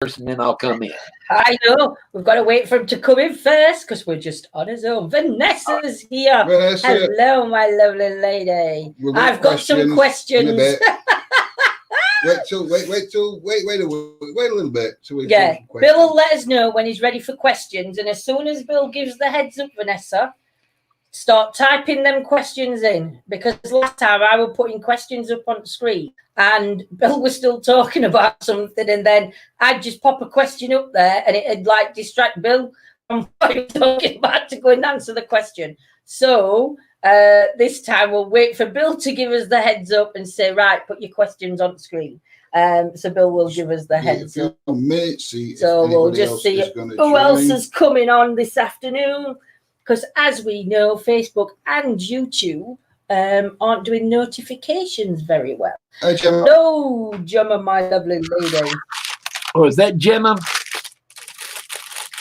first, and then I'll come in. I know. We've got to wait for him to come in first because we're just on his own. Vanessa's here. Vanessa. Hello, my lovely lady. I've got some questions. Wait a little bit. Yeah, Bill will let us know when he's ready for questions, and as soon as Bill gives the heads up, Vanessa, start typing them questions in, because last time I was putting questions up on the screen and Bill was still talking about something, and then I'd just pop a question up there and it'd like distract Bill from what he was talking about to go and answer the question. So this time we'll wait for Bill to give us the heads up and say, right, put your questions on the screen. So Bill will give us the heads up. So we'll just see who else is coming on this afternoon. Because as we know, Facebook and YouTube aren't doing notifications very well. Hi, Gemma. Hello, Gemma, my lovely lady. Oh, is that Gemma?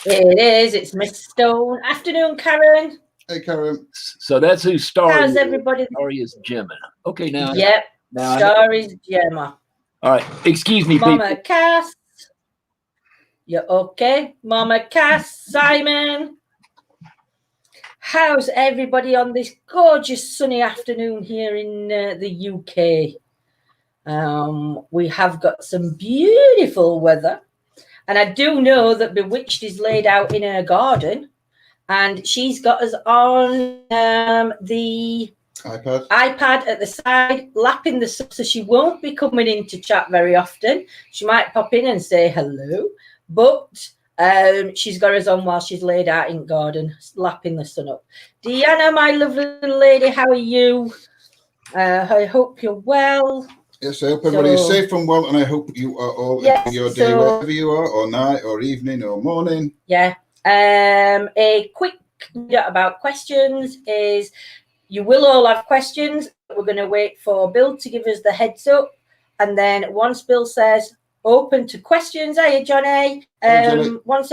It is. It's Miss Stone. Afternoon, Karen. Hey, Karen. So that's who started. How's everybody? Story is Gemma. Okay, now. Yep. Now Star is Gemma. All right. Excuse me, Mama people. Cass. You're okay? Mama Cass, Simon. How's everybody on this gorgeous sunny afternoon here in the UK? We have got some beautiful weather. And I do know that Bewitched is laid out in her garden. And she's got us on the iPad at the side, lapping the sun. So she won't be coming in to chat very often. She might pop in and say hello. But she's got us on while she's laid out in garden, lapping the sun up. Deanna, my lovely lady, how are you? I hope you're well. Yes, I hope everybody is safe and well, and I hope you are all in your day, wherever you are, or night, or evening, or morning. Yeah. A quick note about questions is you will all have questions. We're going to wait for Bill to give us the heads up, and then once Bill says open to questions. Hiya, Johnny. Once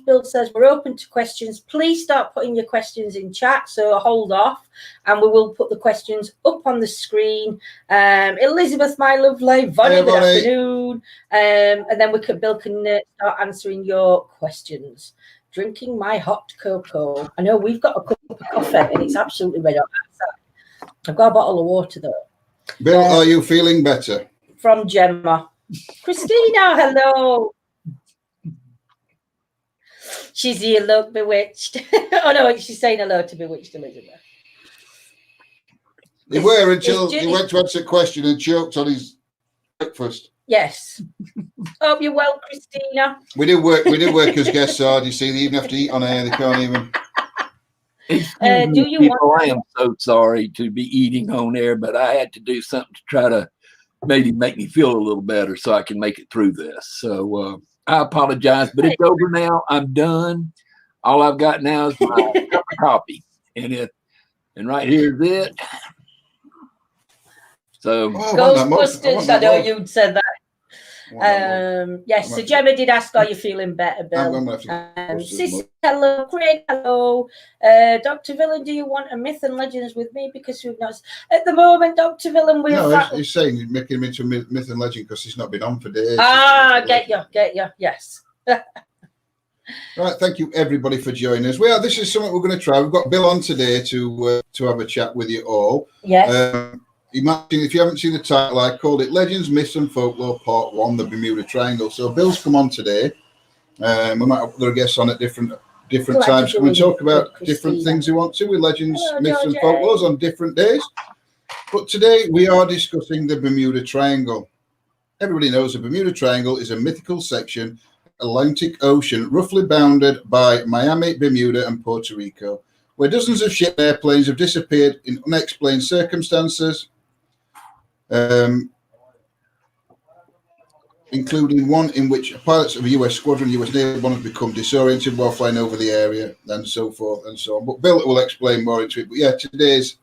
Bill says we're open to questions, please start putting your questions in chat. So hold off, and we will put the questions up on the screen. Elizabeth, my lovely, Vonnie, good afternoon. And then Bill can start answering your questions. Drinking my hot cocoa. I know we've got a cup of coffee, and it's absolutely red hot outside. I've got a bottle of water though. Bill, are you feeling better? From Gemma. Christina, hello. She's here, look, Bewitched. Oh no, she's saying hello to Bewitched Elizabeth. They were until he went to answer a question and choked on his breakfast. Yes. Hope you're well, Christina. We did work as guests hard. You see, they even have to eat on air. They can't even. Do you want? I am so sorry to be eating on air, but I had to do something to try to maybe make me feel a little better so I can make it through this. So I apologize, but it's over now. I'm done. All I've got now is my cup of coffee, and right here's it. So Ghostbusters, I know you'd said that. Yes, so Gemma did ask, are you feeling better, Bill? Sis, hello, Craig, hello. Dr. Villain, do you want a Myth and Legends with me? Because we've not at the moment, Dr. Villain, we're he's saying you're making him into Myth and Legend because he's not been on for days. Get you, yes. Right, thank you everybody for joining us. Well, this is something we're going to try. We've got Bill on today to have a chat with you all. Yes. Imagine if you haven't seen the title, I called it Legends, Myths and Folklore Part 1, the Bermuda Triangle. So Bill's come on today. We might have other guests on at different times. Come and talk about different things we want to with legends, myths and folklores on different days. But today we are discussing the Bermuda Triangle. Everybody knows the Bermuda Triangle is a mythical section of Atlantic Ocean, roughly bounded by Miami, Bermuda and Puerto Rico, where dozens of ship airplanes have disappeared in unexplained circumstances. Including one in which pilots of a US squadron, US Navy one, have become disoriented while flying over the area, and so forth and so on. But Bill will explain more into it. But yeah,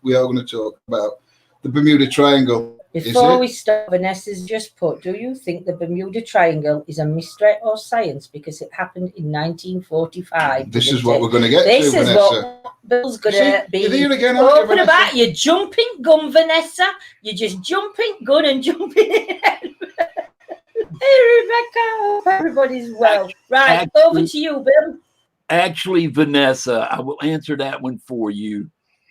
we are going to talk about the Bermuda Triangle. Before we start, Vanessa's just put, do you think the Bermuda Triangle is a mystery or science because it happened in 1945? This is what we're going to get to, Vanessa. What Bill's going to be open about. You're jumping gun, Vanessa. You're just jumping gun and jumping in. Hey, Rebecca. Hope everybody's well. Right, over to you, Bill. Actually, Vanessa, I will answer that one for you.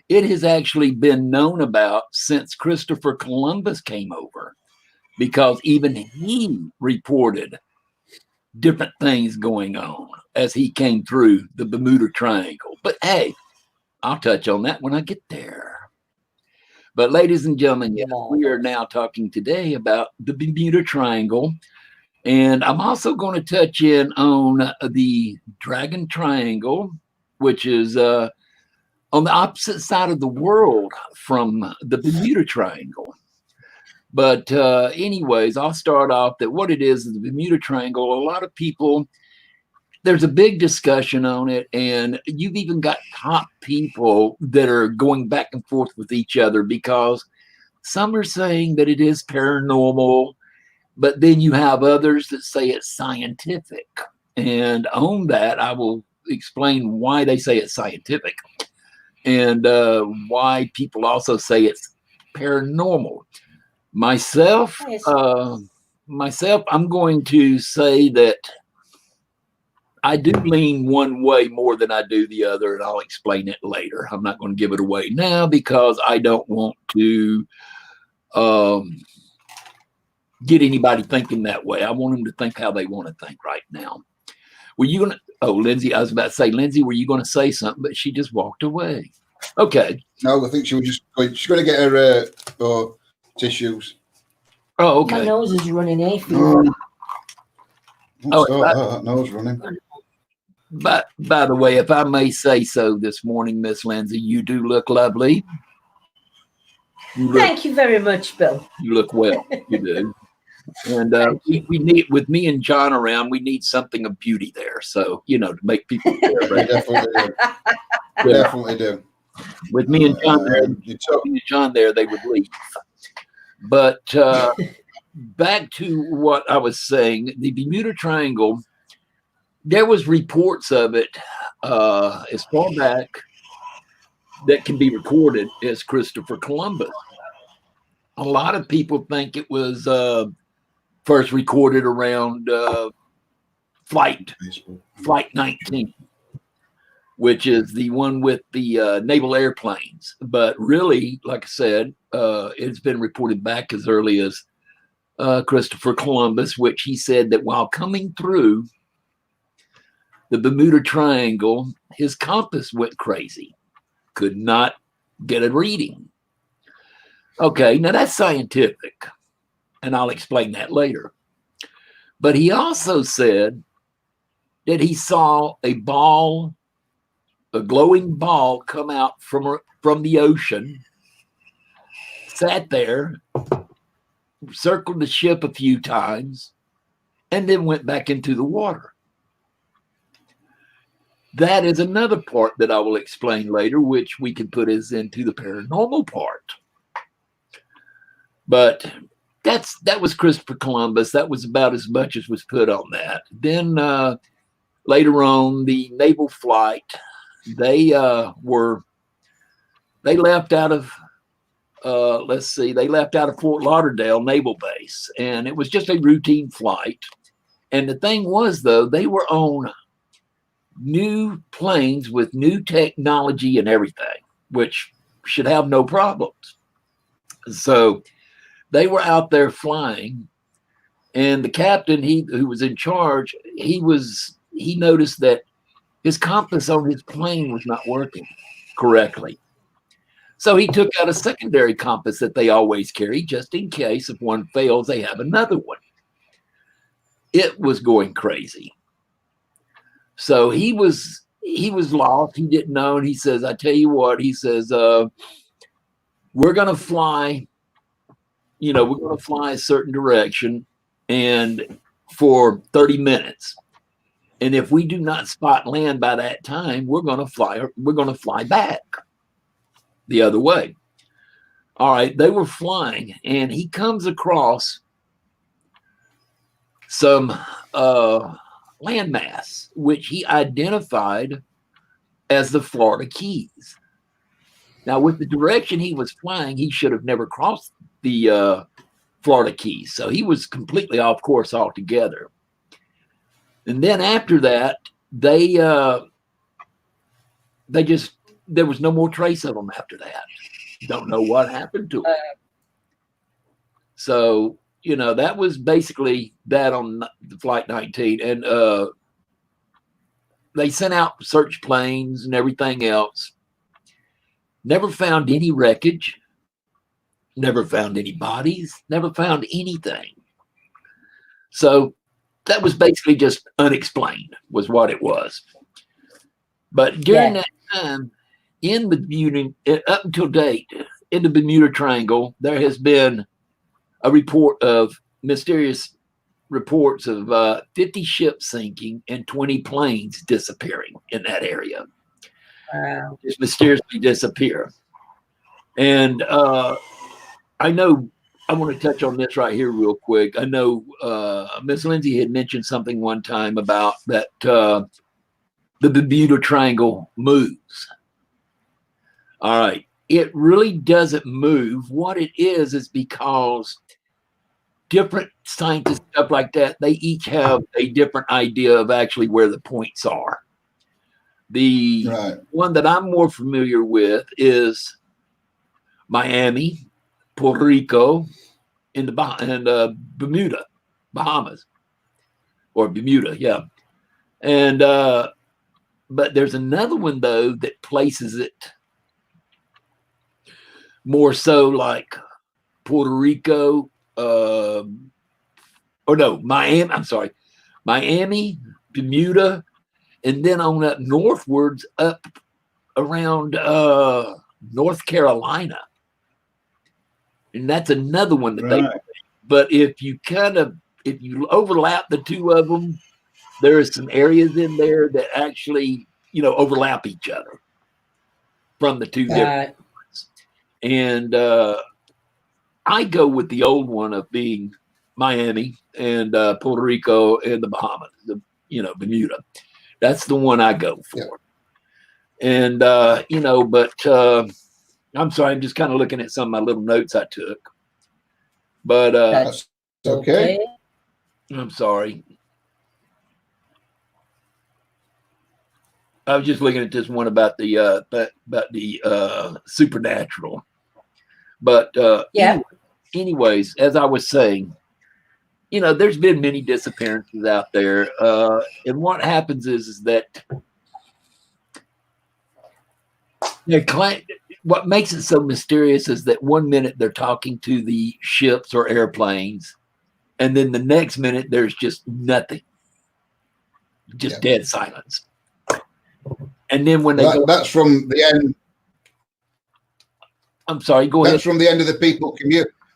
It has actually been known about since Christopher Columbus came over, because even he reported different things going on as he came through the Bermuda Triangle. But hey, I'll touch on that when I get there. But ladies and gentlemen, yes, we are now talking today about the Bermuda Triangle. And I'm also going to touch in on the Dragon Triangle, which is on the opposite side of the world from the Bermuda Triangle. But anyways, I'll start off that what it is the Bermuda Triangle. A lot of people, there's a big discussion on it, and you've even got top people that are going back and forth with each other, because some are saying that it is paranormal, but then you have others that say it's scientific. And on that, I will explain why they say it's scientific, and why people also say it's paranormal. Myself, I'm going to say that I do lean one way more than I do the other, and I'll explain it later. I'm not going to give it away now because I don't want to get anybody thinking that way. I want them to think how they want to think right now. Were you going to, oh, Lindsay, I was about to say, Lindsay, were you going to say something? But she just walked away. Okay. No, I think she was just going, she's going to get her tissues. Oh, okay. My nose is running, eh? That nose running. But by the way, if I may say so this morning, Miss Lindsay, you do look lovely. Thank you very much, Bill. You look well. You do. And we need, with me and John around, we need something of beauty there. So, you know, to make people feel right. Definitely do. Yeah. Definitely do. With me and John there, they would leave. But back to what I was saying, the Bermuda Triangle, there was reports of it as far back that can be recorded as Christopher Columbus. A lot of people think it was first recorded around Flight 19, which is the one with the naval airplanes. But really, like I said, it's been reported back as early as Christopher Columbus, which he said that while coming through the Bermuda Triangle, his compass went crazy. Could not get a reading. Okay, now that's scientific, and I'll explain that later. But he also said that he saw a ball, a glowing ball, come out from the ocean, sat there, circled the ship a few times, and then went back into the water. That is another part that I will explain later, which we can put as into the paranormal part. But that was Christopher Columbus. That was about as much as was put on that. Then later on, the naval flight, they left out of they left out of Fort Lauderdale Naval Base, and it was just a routine flight. And the thing was, though, they were on new planes with new technology and everything, which should have no problems. So they were out there flying, and the captain, who was in charge, he noticed that his compass on his plane was not working correctly. So he took out a secondary compass that they always carry, just in case if one fails, they have another one. It was going crazy. So he was lost. He didn't know. And he says, I tell you what, he says, we're going to fly, we're going to fly a certain direction and for 30 minutes. And if we do not spot land by that time, we're going to fly back the other way. All right. They were flying, and he comes across some landmass, which he identified as the Florida Keys. Now, with the direction he was flying, he should have never crossed the Florida Keys. So he was completely off course altogether. And then after that, they just, there was no more trace of them after that. Don't know what happened to them. So, you know, that was basically that on the Flight 19. And they sent out search planes and everything else. Never found any wreckage. Never found any bodies. Never found anything. So that was basically just unexplained, was what it was. But during that time, in Bermuda, up until date, in the Bermuda Triangle, there has been a report of mysterious reports of 50 ships sinking and 20 planes disappearing in that area. Wow. Just mysteriously disappear. And I know, I want to touch on this right here real quick. I know Miss Lindsay had mentioned something one time about that the Bermuda Triangle moves. All right. It really doesn't move. What it is because different scientists, stuff like that, they each have a different idea of actually where the points are. The one that I'm more familiar with is Miami, Puerto Rico, and Bermuda, Bahamas, or Bermuda, yeah. And but there's another one though that places it more so like Puerto Rico, or no, Miami. I'm sorry, Miami, Bermuda, and then on up northwards up around North Carolina. And that's another one that they, but if you overlap the two of them, there are some areas in there that actually, you know, overlap each other from the two different ones. And I go with the old one of being Miami and Puerto Rico and the Bahamas, Bermuda. That's the one I go for. And, but I'm sorry, I'm just kind of looking at some of my little notes I took. But that's okay. I'm sorry. I was just looking at this one about the supernatural. But anyways, as I was saying, you know, there's been many disappearances out there. And what happens is that what makes it so mysterious is that one minute they're talking to the ships or airplanes, and then the next minute there's just nothing, just dead silence. And then when that's from the end. I'm sorry, go ahead. That's from the end of the people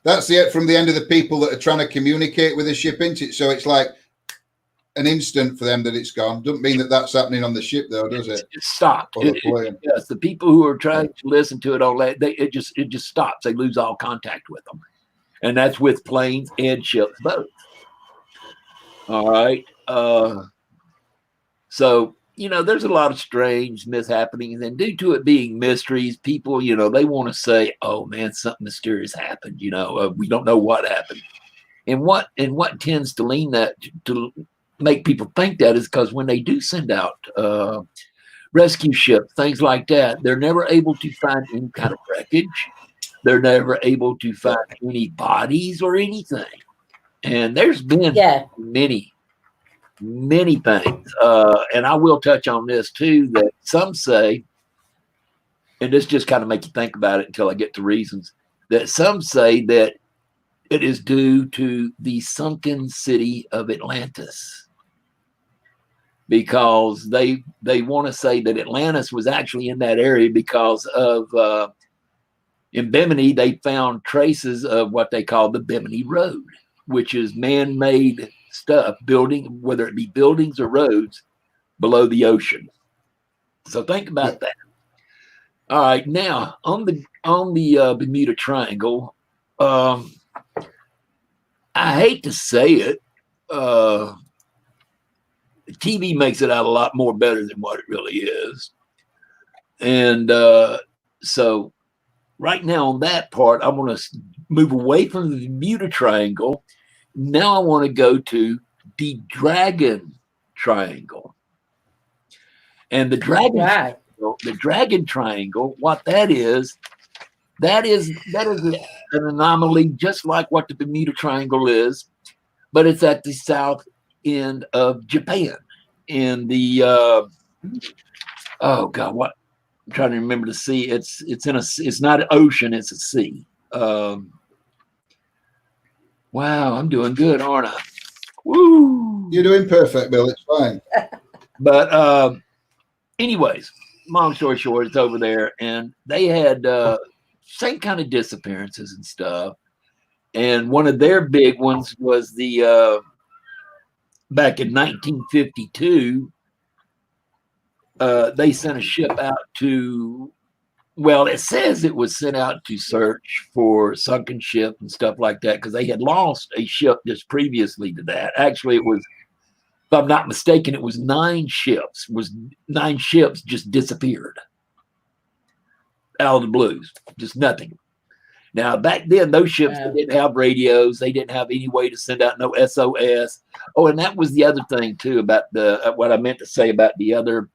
That's from the end of the people that are trying to communicate with the ship, isn't it? So it's like an instant for them that it's gone. Doesn't mean that that's happening on the ship, though, does it? It stopped. Yes, the people who are trying to listen to it all that it just stops. They lose all contact with them, and that's with planes and ships both. All right. So you know, there's a lot of strange mishappenings, and due to it being mysteries, people, you know, they want to say, "Oh man, something mysterious happened." You know, we don't know what happened, and what tends to lean that to make people think that is because when they do send out rescue ships, things like that, they're never able to find any kind of wreckage. They're never able to find any bodies or anything. And there's been many things. And I will touch on this too, that some say, and this just kind of make you think about it until I get to reasons, that some say that it is due to the sunken city of Atlantis. Because they want to say that Atlantis was actually in that area because of in Bimini, they found traces of what they call the Bimini Road, which is man-made stuff, whether it be buildings or roads below the ocean. So think about that. All right, now on the Bermuda Triangle, I hate to say it, TV makes it out a lot more better than what it really is. And so right now on that part, I want to move away from the Bermuda Triangle. Now I want to go to the Dragon Triangle. And the Dragon Triangle, what that is an anomaly, just like what the Bermuda Triangle is, but it's at the south end of Japan. In the oh God, what I'm trying to remember the sea. It's not an ocean, it's a sea. Wow, I'm doing good, aren't I? Woo! You're doing perfect, Bill. It's fine. But anyways, long story short, it's over there, and they had same kind of disappearances and stuff. And one of their big ones was the back in 1952. They sent a ship out to, well, it says it was sent out to search for sunken ship and stuff like that, because they had lost a ship just previously to that. Actually, it was, if I'm not mistaken, it was 9 ships. Nine ships just disappeared out of the blues, just nothing. Now, back then, those ships didn't have radios. They didn't have any way to send out no SOS. Oh, and that was the other thing, too, about what I meant to say about the other,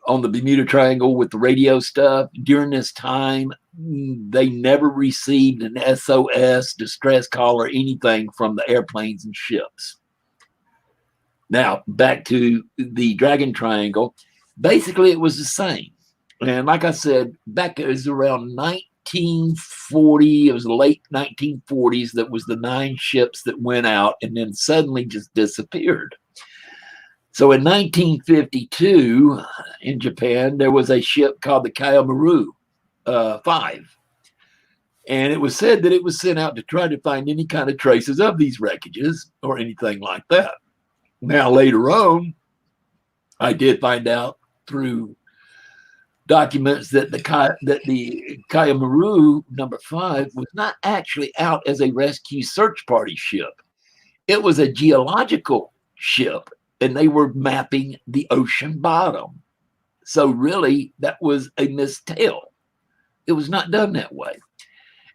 on the Bermuda Triangle with the radio stuff. During this time, they never received an SOS, distress call, or anything from the airplanes and ships. Now, back to the Dragon Triangle. Basically, it was the same. And like I said, back it was around 1940, it was the late 1940s, that was the 9 ships that went out and then suddenly just disappeared. So in 1952 in Japan, there was a ship called the Kyomaru 5. And it was said that it was sent out to try to find any kind of traces of these wreckages or anything like that. Now, later on, I did find out through documents that the Kyomaru number 5 was not actually out as a rescue search party ship. It was a geological ship, and they were mapping the ocean bottom. So really, that was a mistake. It was not done that way.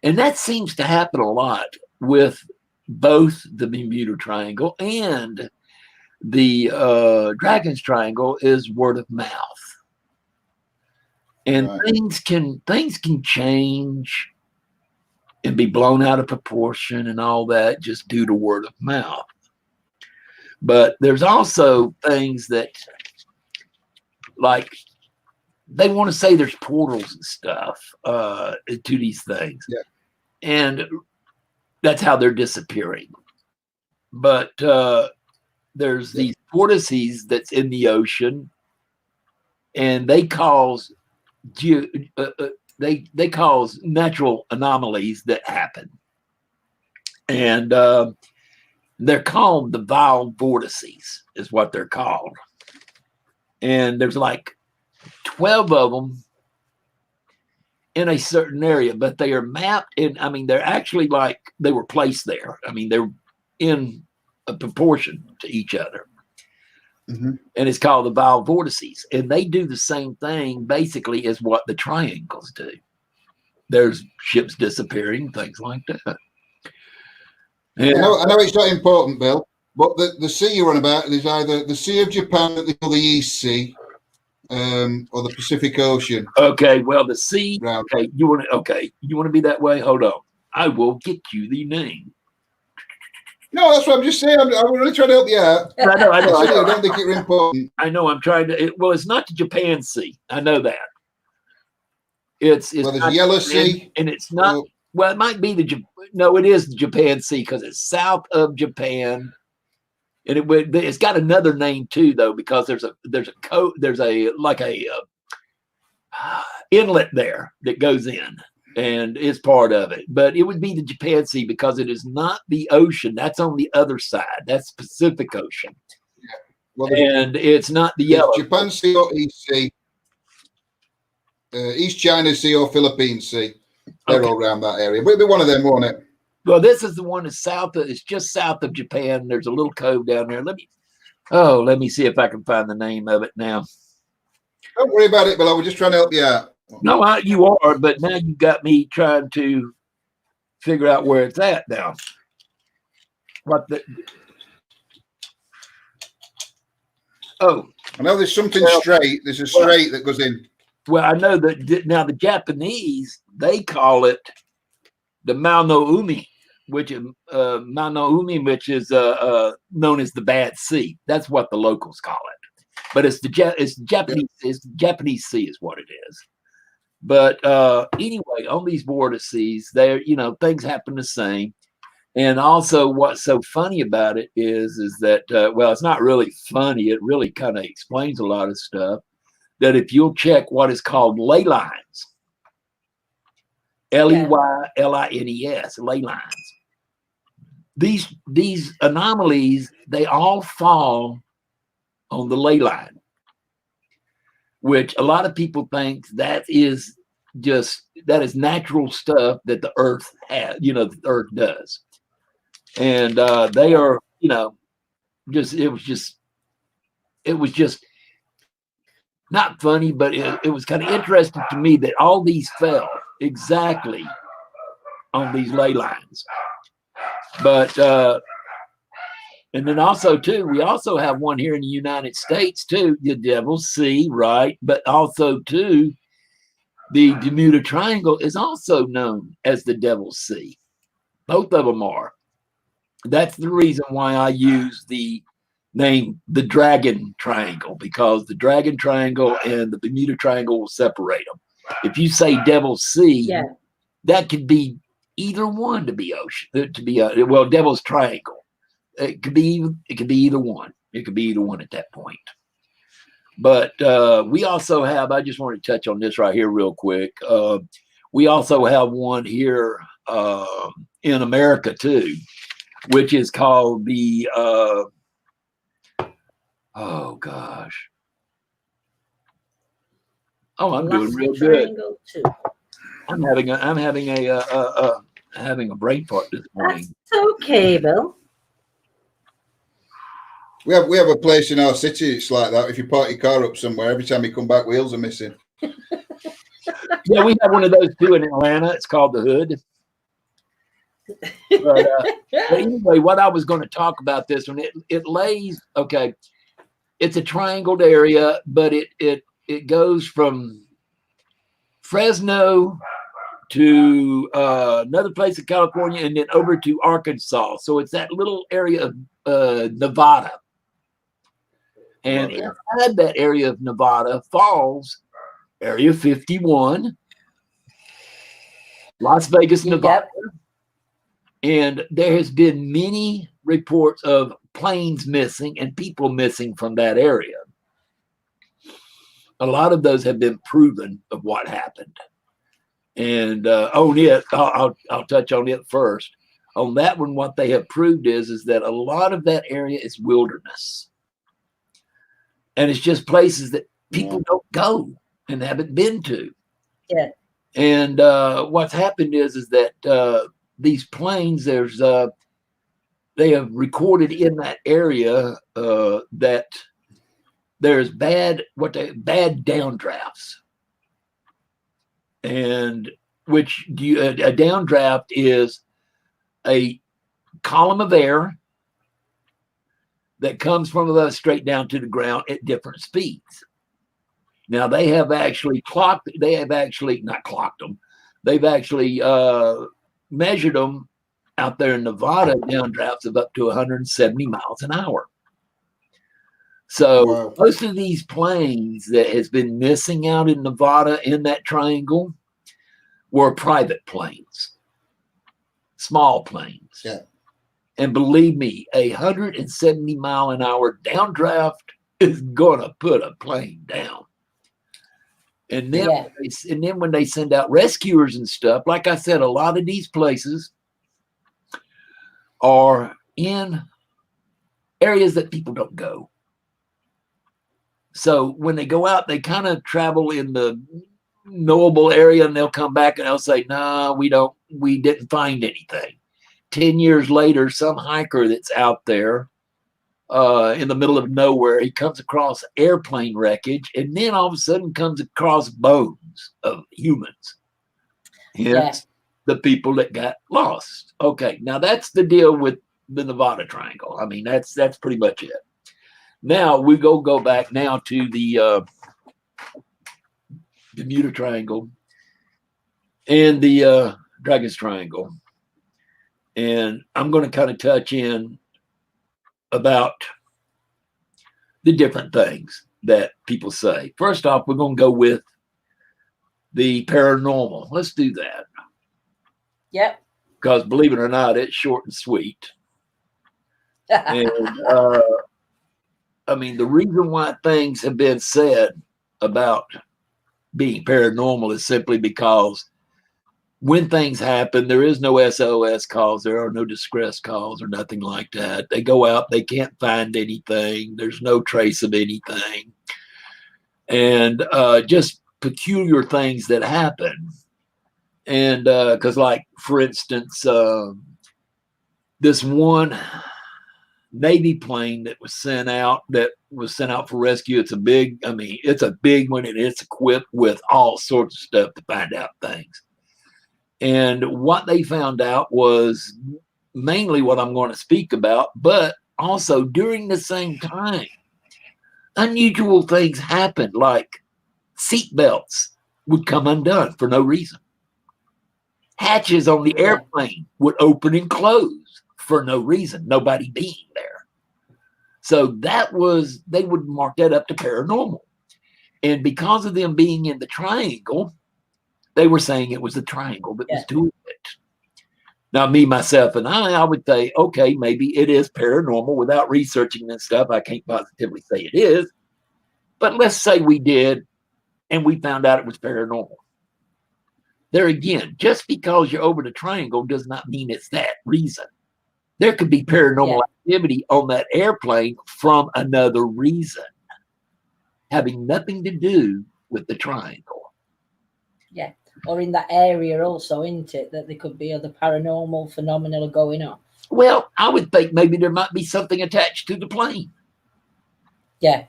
And that seems to happen a lot with both the Bermuda Triangle and the Dragon's Triangle, is word of mouth. And things can change and be blown out of proportion and all that just due to word of mouth. But there's also things that, like, they want to say there's portals and stuff to these things. Yeah. And that's how they're disappearing. But there's these vortices that's in the ocean, and they cause they cause natural anomalies that happen. And they're called the vile vortices, is what they're called. And there's like 12 of them in a certain area, but they are mapped in, I mean, they're actually like they were placed there. I mean, they're in a proportion to each other. Mm-hmm. And it's called the vile vortices. And they do the same thing basically as what the triangles do. There's ships disappearing, things like that. Yeah. I know it's not important, Bill, but the sea you're on about is either the Sea of Japan that they call the East Sea, or the Pacific Ocean. Okay, well, the sea. Okay, you want to be that way? Hold on, I will get you the name. No, that's what I'm just saying. I'm really trying to help you out. I know. I don't think it's important. I know. I'm trying to. Well, it's not the Japan Sea. I know that. It's well, there's the Yellow Sea, and it's not. Well, it might be no, it is the Japan Sea because it's south of Japan, and it's got another name too, though, because there's a inlet there that goes in and is part of it. But it would be the Japan Sea because it is not the ocean. That's on the other side. That's Pacific Ocean. Yeah. Well, and it's not the Yellow. Japan Sea or East Sea, East China Sea or Philippine Sea. They're all around that area. But it'll be one of them, won't it? Well, this is the one that's it's just south of Japan. There's a little cove down there. Let me see if I can find the name of it now. Don't worry about it, Bill. I was just trying to help you out. No, you are, but now you got me trying to figure out where it's at now. What the? Oh, I know there's something straight. There's a straight that goes in. Well, I know that now the Japanese, they call it the Manoumi, which is known as the Bad Sea. That's what the locals call it. But it's the Japanese. It's the Japanese Sea is what it is. But anyway, on these vortices, there things happen the same. And also, what's so funny about it is that well, it's not really funny. It really kind of explains a lot of stuff. That if you'll check what is called ley lines, Leylines, ley lines. These anomalies, they all fall on the ley line, which a lot of people think that is natural stuff that the Earth has, the Earth does. And they are, it was just not funny, but it was kind of interesting to me that all these fell exactly on these ley lines. But and then also too, we also have one here in the United States too, the Devil's Sea, right? But also too, the Bermuda Triangle is also known as the Devil's Sea. Both of them are. That's the reason why I use the name the Dragon Triangle, because the Dragon Triangle and the Bermuda Triangle will separate them. If you say Devil's Sea, that could be either one to be ocean, Devil's Triangle. It could be either one. It could be either one at that point. But we also have, I just want to touch on this right here real quick. We also have one here in America too, which is called the oh gosh. Oh, I'm doing real good. I'm having a brain fart this morning. That's okay, Bill. We have a place in our city. It's like that. If you park your car up somewhere, every time you come back, wheels are missing. Yeah, we have one of those too in Atlanta. It's called the Hood. But anyway, what I was going to talk about this one, it lays, okay, it's a triangled area, but it goes from Fresno to another place in California and then over to Arkansas. So it's that little area of Nevada. And inside that area of Nevada falls Area 51, Las Vegas, Nevada. And there has been many reports of planes missing and people missing from that area. A lot of those have been proven of what happened. And on it, I'll touch on it first. On that one, what they have proved is that a lot of that area is wilderness. And it's just places that people don't go and haven't been to. Yeah. And what's happened is that these planes, they have recorded in that area that there's bad downdrafts, and which a downdraft is a column of air that comes from straight down to the ground at different speeds. Now they have actually not clocked them. They've actually measured them out there in Nevada, downdrafts of up to 170 miles an hour. So most of these planes that has been missing out in Nevada in that triangle were private planes, small planes. Yeah. And believe me, 170 mile an hour downdraft is gonna put a plane down. And then, when they send out rescuers and stuff, like I said, a lot of these places are in areas that people don't go. So when they go out, they kind of travel in the knowable area, and they'll come back and they'll say, "No, we didn't find anything." 10 years later, some hiker that's out there in the middle of nowhere. He comes across airplane wreckage, and then all of a sudden comes across bones of humans. Hence, the people that got lost. Okay, now that's the deal with the Nevada Triangle. I mean, that's pretty much it. Now we go back now to the Bermuda Triangle and the Dragon's Triangle, and I'm going to kind of touch in about the different things that people say. First off, we're going to go with the paranormal. Let's do that. Yep. Because believe it or not, it's short and sweet. And I mean, the reason why things have been said about being paranormal is simply because when things happen, there is no SOS calls, there are no distress calls or nothing like that. They go out, they can't find anything, there's no trace of anything. And just peculiar things that happen. And because, like, for instance, this one Navy plane that was sent out for rescue. It's a big one, and it's equipped with all sorts of stuff to find out things. And what they found out was mainly what I'm going to speak about, but also during the same time, unusual things happened, like seat belts would come undone for no reason. Hatches on the airplane would open and close for no reason, nobody being there. So they would mark that up to paranormal. And because of them being in the triangle, they were saying it was the triangle that was doing it. Now, me, myself, and I would say, okay, maybe it is paranormal. Without researching this stuff, I can't positively say it is. But let's say we did, and we found out it was paranormal. There again, just because you're over the triangle does not mean it's that reason. There could be paranormal activity on that airplane from another reason, having nothing to do with the triangle. Yeah. Or in that area also, isn't it? That there could be other paranormal phenomena going on. Well, I would think maybe there might be something attached to the plane. Yeah.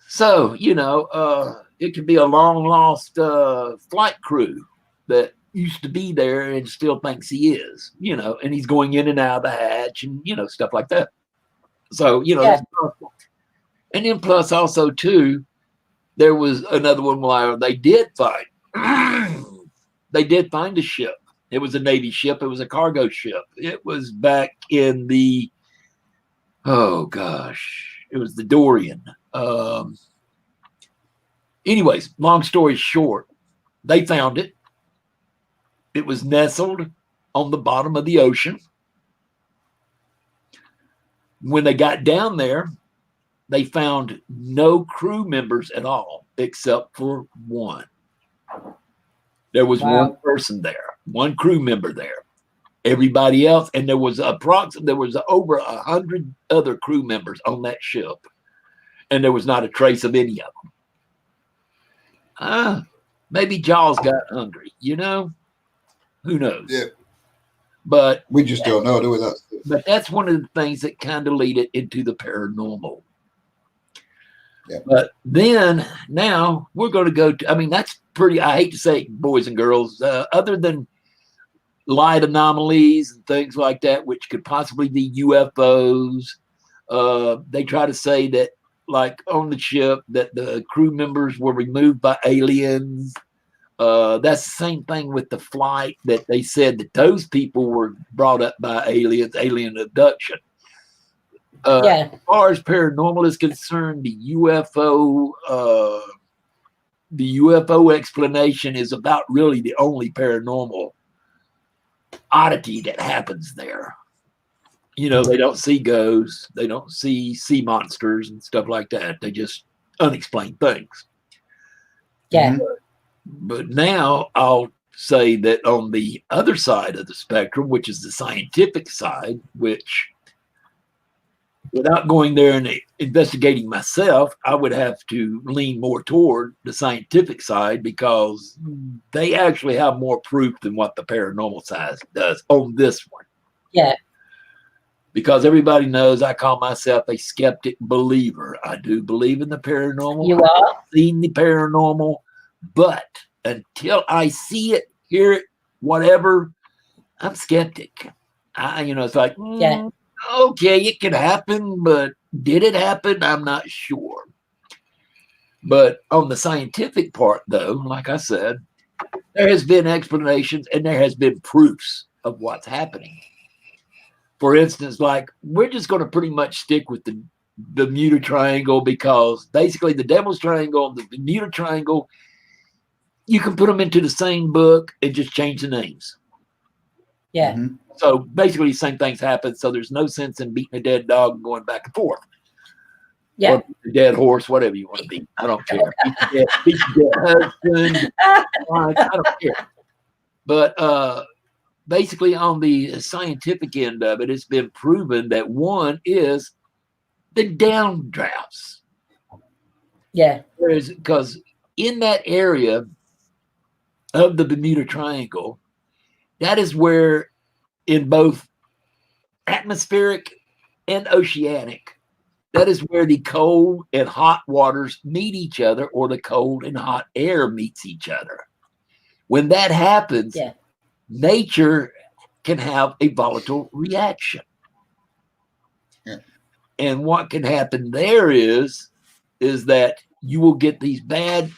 So, it could be a long lost flight crew that used to be there and still thinks he is, and he's going in and out of the hatch and, stuff like that. So, that's possible. And then plus also too, there was another one where they did find a ship. It was a Navy ship. It was a cargo ship. It was back in it was the Dorian. Anyways, long story short, they found it. It was nestled on the bottom of the ocean. When they got down there, they found no crew members at all, except for one. There was one person there, one crew member there. Everybody else, and there was over 100 other crew members on that ship, and there was not a trace of any of them. Maybe Jaws got hungry, Who knows? Yeah. But we just don't know, do we? But that's one of the things that kind of lead it into the paranormal. Yeah. But then now we're going to go to, that's pretty, I hate to say it, boys and girls, other than light anomalies and things like that, which could possibly be UFOs. They try to say that, like on the ship, that the crew members were removed by aliens. That's the same thing with the flight, that they said that those people were brought up by aliens, alien abduction. As far as paranormal is concerned, the UFO explanation is about really the only paranormal oddity that happens there. They don't see ghosts, they don't see sea monsters and stuff like that. They just unexplained things. Yeah. But now I'll say that on the other side of the spectrum, which is the scientific side, which, without going there and investigating myself, I would have to lean more toward the scientific side, because they actually have more proof than what the paranormal side does on this one. Yeah. because everybody knows I call myself a skeptic believer. I do believe in the paranormal. You are? I've seen the paranormal, but until I see it, hear it, whatever, I'm skeptic. It's like, Yeah. okay, it could happen, but did it happen? I'm not sure. But on the scientific part, though, like I said, there has been explanations and there has been proofs of what's happening. For instance, like, we're just going to pretty much stick with the Bermuda Triangle, because basically the Devil's Triangle and the Bermuda Triangle, you can put them into the same book and just change the names. Yeah. Mhm. So basically the same things happen. So there's no sense in beating a dead dog and going back and forth. Yeah. Or a dead horse, whatever you want to beat. I don't care. Beat the dead husband. I don't care. But basically on the scientific end of it, it's been proven that one is the downdrafts. Yeah. Because in that area of the Bermuda Triangle, that is where, in both atmospheric and oceanic, that is where the cold and hot waters meet each other, or the cold and hot air meets each other. When that happens, Yeah. nature can have a volatile reaction. Yeah. And what can happen there is that you will get these bad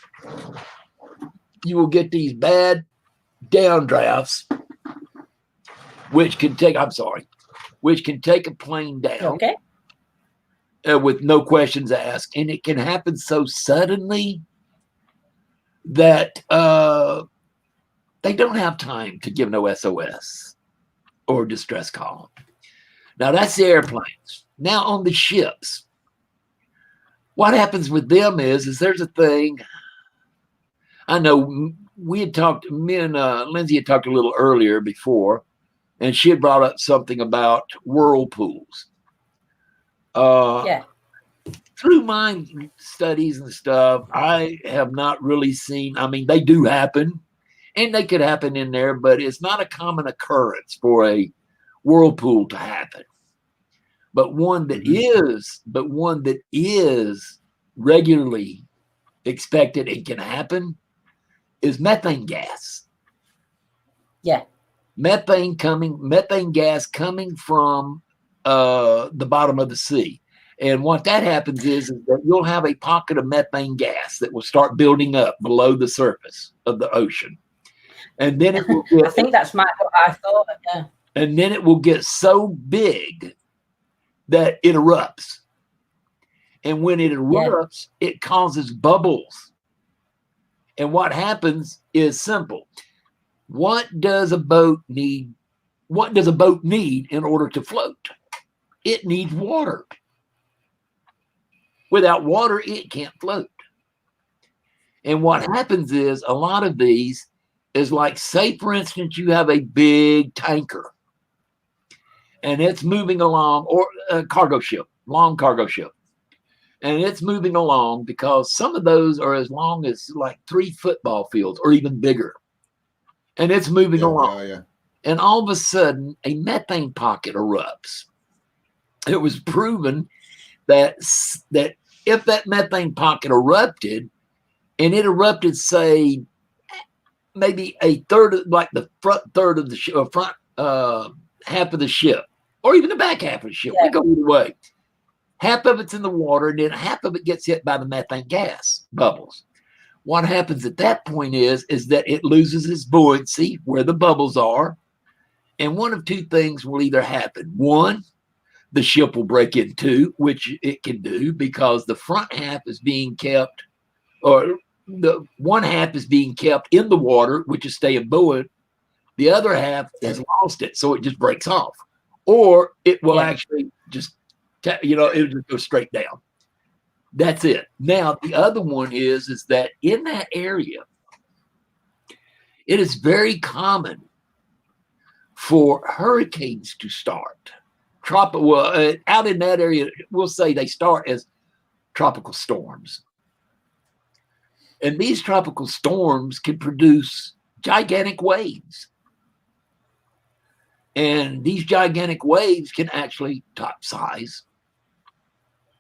downdrafts, which can take a plane down. Okay. With no questions asked, and it can happen so suddenly that they don't have time to give no SOS or distress call. Now that's the airplanes. Now on the ships, what happens with them is there's a thing. I know we had talked, me and Lindsay had talked a little earlier before, and she had brought up something about whirlpools. Yeah. Through my studies and stuff, I have not really seen, I mean, they do happen, and they could happen in there, but it's not a common occurrence for a whirlpool to happen. But one that is regularly expected and can happen is methane gas. Yeah. Methane gas coming from the bottom of the sea. And what that happens is that you'll have a pocket of methane gas that will start building up below the surface of the ocean. And then it will I think that's what I thought. Yeah. And then it will get so big that it erupts. And when it erupts, it causes bubbles. And what happens is simple. What does a boat need? What does a boat need in order to float? It needs water. Without water, it can't float. And what happens is a lot of these is like, say, for instance, you have a big tanker and it's moving along, or a cargo ship, long cargo ship. And it's moving along because some of those are as long as like 3 football fields or even bigger. And it's moving along. Yeah. And all of a sudden, a methane pocket erupts. It was proven that if that methane pocket erupted, and it erupted, say, maybe a third, like the front third of the ship, front half of the ship, or even the back half of the ship, we go either way. Half of it's in the water, and then half of it gets hit by the methane gas bubbles. What happens at that point is that it loses its buoyancy where the bubbles are, and one of two things will either happen. One, the ship will break in two, which it can do because the front half is being kept, or the one half is being kept in the water, which is staying buoyant. The other half has lost it, so it just breaks off. Or it will actually just, it'll just go straight down. That's it. Now, the other one is that in that area, it is very common for hurricanes to start. Out in that area, we'll say they start as tropical storms. And these tropical storms can produce gigantic waves. And these gigantic waves can actually capsize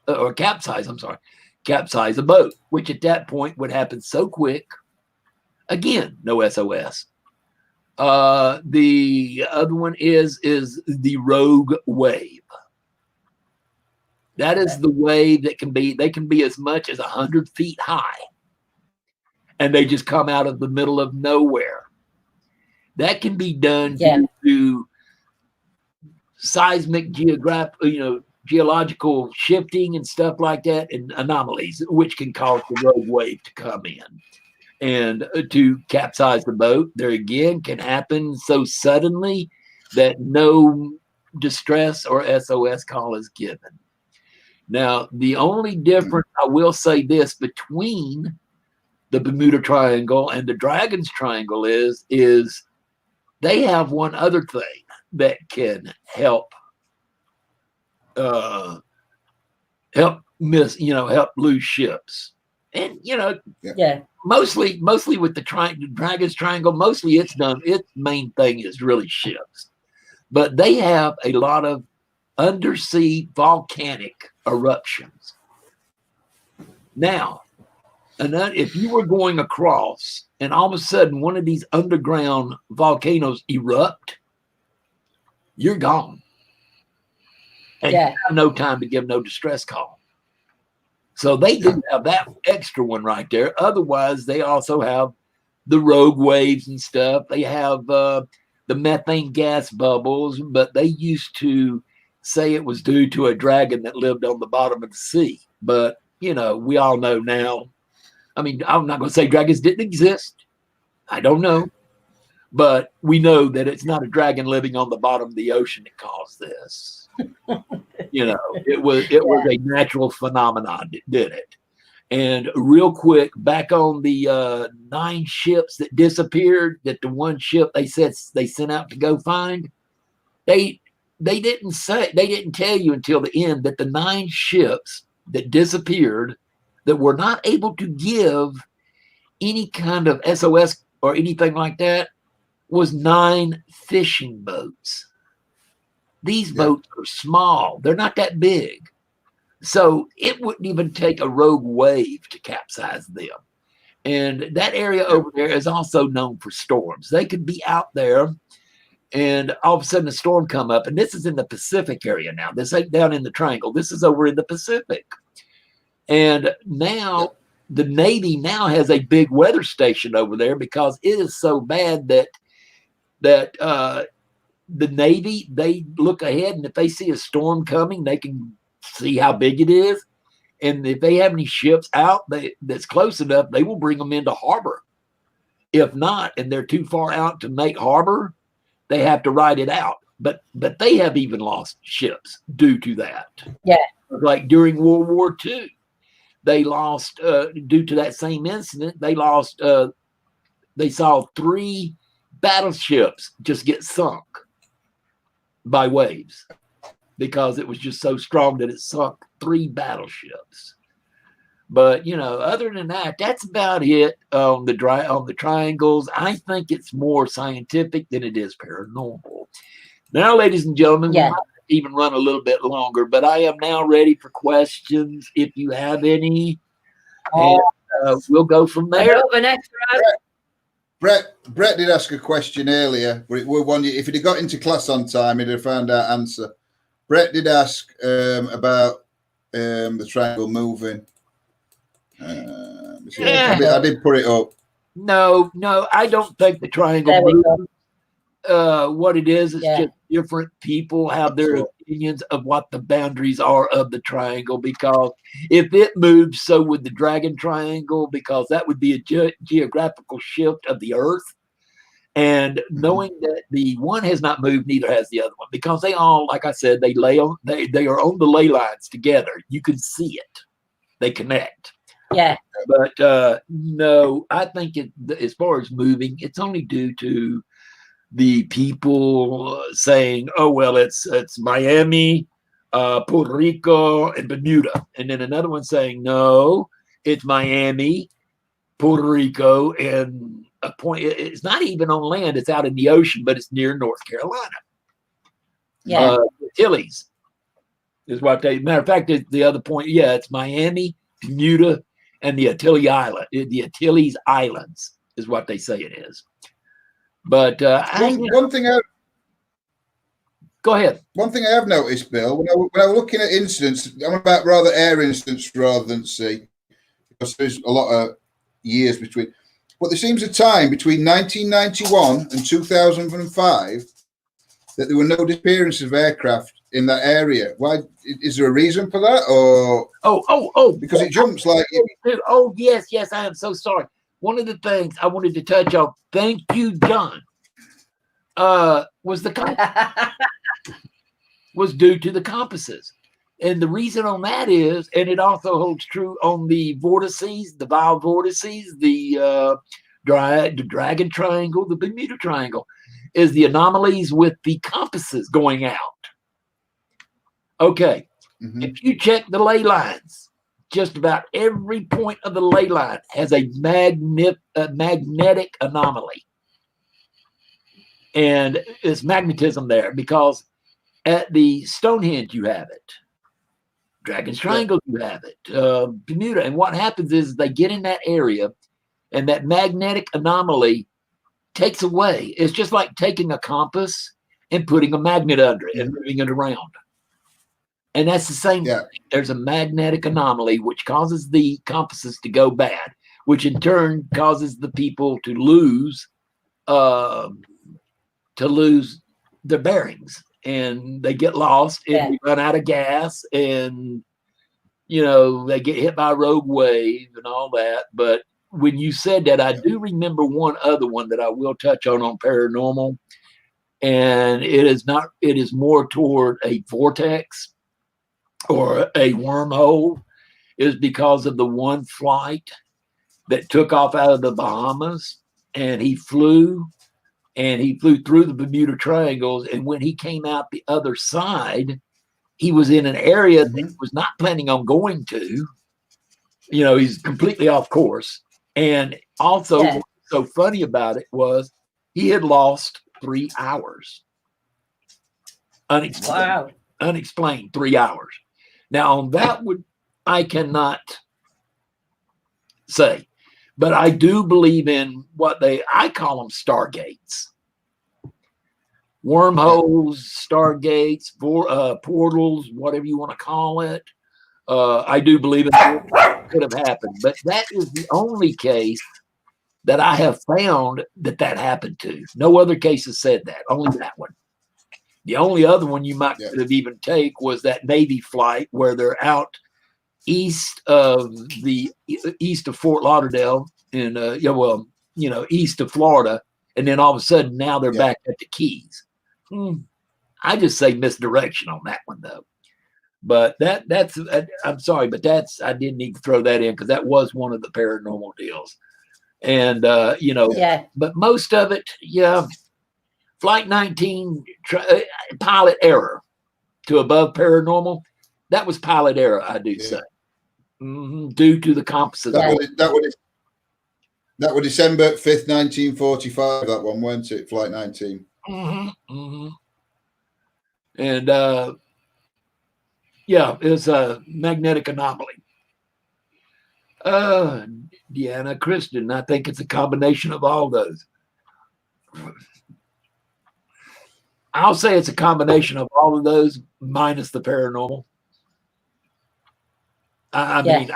a boat, which at that point would happen so quick. Again, no SOS. The other one is the rogue wave. That is the wave that they can be as much as 100 feet high, and they just come out of the middle of nowhere. That can be done due to seismic geological shifting and stuff like that, and anomalies, which can cause the rogue wave to come in and to capsize the boat. There again can happen so suddenly that no distress or SOS call is given. Now, the only difference, I will say this, between the Bermuda Triangle and the Dragon's Triangle is they have one other thing that can help lose ships. And mostly with the Dragon's Triangle, mostly its main thing is really ships. But they have a lot of undersea volcanic eruptions. Now, if you were going across and all of a sudden one of these underground volcanoes erupt, you're gone. And you have no time to give no distress call. So they do have that extra one right there. Otherwise, they also have the rogue waves and stuff. They have the methane gas bubbles, but they used to say it was due to a dragon that lived on the bottom of the sea. But, we all know now. I mean, I'm not going to say dragons didn't exist. I don't know. But we know that it's not a dragon living on the bottom of the ocean that caused this. It was a natural phenomenon that did it. And real quick, back on the 9 ships that disappeared, that the one ship they said they sent out to go find, they didn't tell you until the end that the 9 ships that disappeared that were not able to give any kind of SOS or anything like that was 9 fishing boats. These boats are small. They're not that big. So it wouldn't even take a rogue wave to capsize them. And that area over there is also known for storms. They could be out there and all of a sudden a storm come up. And this is in the Pacific area now. This ain't down in the Triangle. This is over in the Pacific. And now the Navy now has a big weather station over there because it is so bad that the Navy, they look ahead, and if they see a storm coming, they can see how big it is. And if they have any ships out that's close enough, they will bring them into harbor. If not, and they're too far out to make harbor, they have to ride it out. But they have even lost ships due to that. Yeah. Like during World War II, they lost, due to that same incident, they saw 3 battleships just get sunk by waves because it was just so strong that it sunk 3 battleships. But other than that, that's about it on the triangles. I think it's more scientific than it is paranormal. Now, ladies and gentlemen, we might even run a little bit longer, but I am now ready for questions if you have any, and we'll go from there. Brett did ask a question earlier, but if he'd have got into class on time, he'd have found our answer. Brett did ask about the triangle moving. I did put it up. No, I don't think the triangle moves. What it is just different people have their opinions of what the boundaries are of the triangle, because if it moves, so would the Dragon Triangle, because that would be a geographical shift of the earth. And knowing that the one has not moved, neither has the other one, because they all, like I said, they are on the ley lines together. You can see it. They connect. Yeah. But no, I think as far as moving, it's only due to the people saying, "Oh well, it's Miami, Puerto Rico, and Bermuda," and then another one saying, "No, it's Miami, Puerto Rico, and a point. It's not even on land; it's out in the ocean, but it's near North Carolina." Yeah. Antilles is what they. Matter of fact, the other point. Yeah, it's Miami, Bermuda, and the Antilles Islands is what they say it is. But one thing go ahead. One thing I have noticed, Bill, when I was looking at incidents, I'm about rather air incidents rather than sea, because there's a lot of years between. But there seems a time between 1991 and 2005 that there were no disappearances of aircraft in that area. Why? Is there a reason for that, or because it jumps like? Oh yes, I am so sorry. One of the things I wanted to touch on. Thank you, John. Was due to the compasses. And the reason on that is, and it also holds true on the vortices, the vile vortices, the Dragon Triangle, the Bermuda Triangle, is the anomalies with the compasses going out. Okay, if you check the ley lines, just about every point of the ley line has a magnetic anomaly. And it's magnetism there because at the Stonehenge, you have it. Dragon's Triangle, you have it. Bermuda. And what happens is they get in that area and that magnetic anomaly takes away. It's just like taking a compass and putting a magnet under it and moving it around. And that's the same thing. There's a magnetic anomaly which causes the compasses to go bad, which in turn causes the people to lose their bearings. And they get lost and they run out of gas, and they get hit by a rogue wave and all that. But when you said that, I do remember one other one that I will touch on paranormal, and it is more toward a vortex or a wormhole, is because of the one flight that took off out of the Bahamas, and he flew through the Bermuda Triangles. And when he came out the other side, he was in an area that he was not planning on going to. He's completely off course. And also, what's so funny about it was he had lost 3 hours. Unexplained. Wow. Unexplained 3 hours. Now, on that I cannot say. But I do believe in what I call them stargates. Wormholes, stargates, portals, whatever you want to call it. I do believe it could have happened. But that is the only case that I have found that happened to. No other cases said that, only that one. The only other one you might could have even take was that Navy flight where they're out east of Fort Lauderdale in east of Florida, and then all of a sudden now they're back at the Keys. I just say misdirection on that one though. But that's I'm sorry, but I didn't need to throw that in because that was one of the paranormal deals. And but most of it, Flight 19 pilot error to above paranormal, that was pilot error, I do say. Due to the compasses. That was December 5th, 1945, that one, weren't it? Flight 19. And it's a magnetic anomaly. Deanna, Kristen, I think it's a combination of all those. I'll say it's a combination of all of those minus the paranormal. I think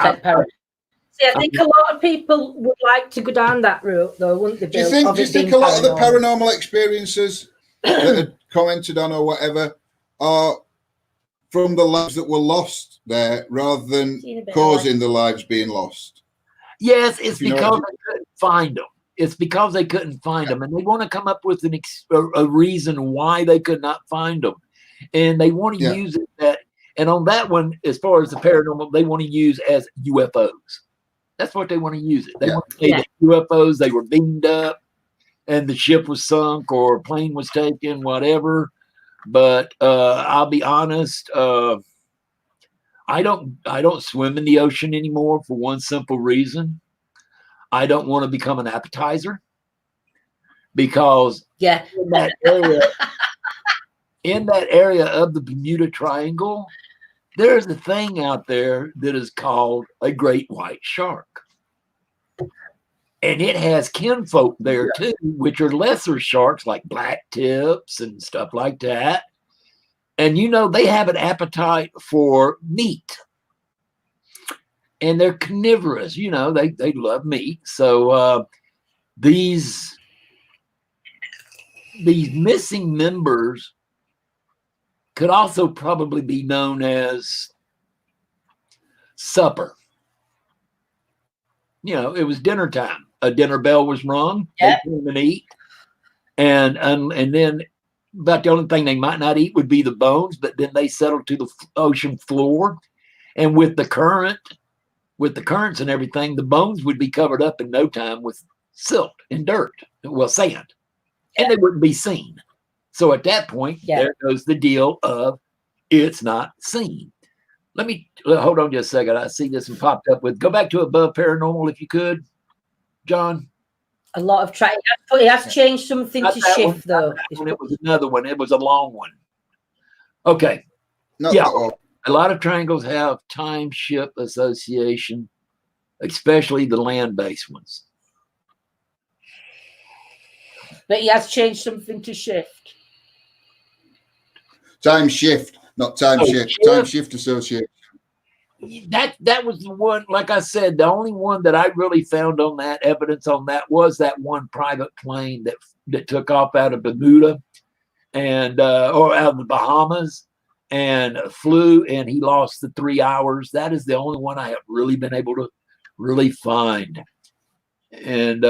a lot of people would like to go down that route, though, wouldn't they? Do you think a lot of the paranormal experiences that are commented on or whatever are from the lives that were lost there rather than causing the lives being lost? Yes, it's because they couldn't find them. It's because they couldn't find them, and they want to come up with a reason why they could not find them, and they want to use it that. And on that one, as far as the paranormal, they want to use as UFOs. That's what they want to use it. They want to say that UFOs, they were beamed up and the ship was sunk or a plane was taken, whatever. But I'll be honest, I don't swim in the ocean anymore for one simple reason. I don't want to become an appetizer because in that area, in that area of the Bermuda Triangle, there's a thing out there that is called a great white shark. And it has kinfolk there too, which are lesser sharks like black tips and stuff like that. And you know, they have an appetite for meat. And they're carnivorous, you know, they love meat. So these missing members could also probably be known as supper. You know, it was dinner time. A dinner bell was rung. Yep. They came and eat. And then about the only thing they might not eat would be the bones, but then they settled to the ocean floor. And with the currents and everything, the bones would be covered up in no time with silt and dirt, well, sand, and they wouldn't be seen. So at that point, there goes the deal of it's not seen. Let me hold on just a second. I see this and popped up with, go back to above paranormal if you could, John. A lot of trying. It has changed something to shift though. It was another one. It was a long one. Okay. A lot of triangles have time ship association, especially the land-based ones. But he has changed something to shift. Time shift, not time shift. Time shift association. That was the one, like I said, the only one that I really found on that evidence on that was that one private plane that took off out of Bermuda and or out of the Bahamas and flew, and he lost the 3 hours. That is the only one I have really been able to really find. And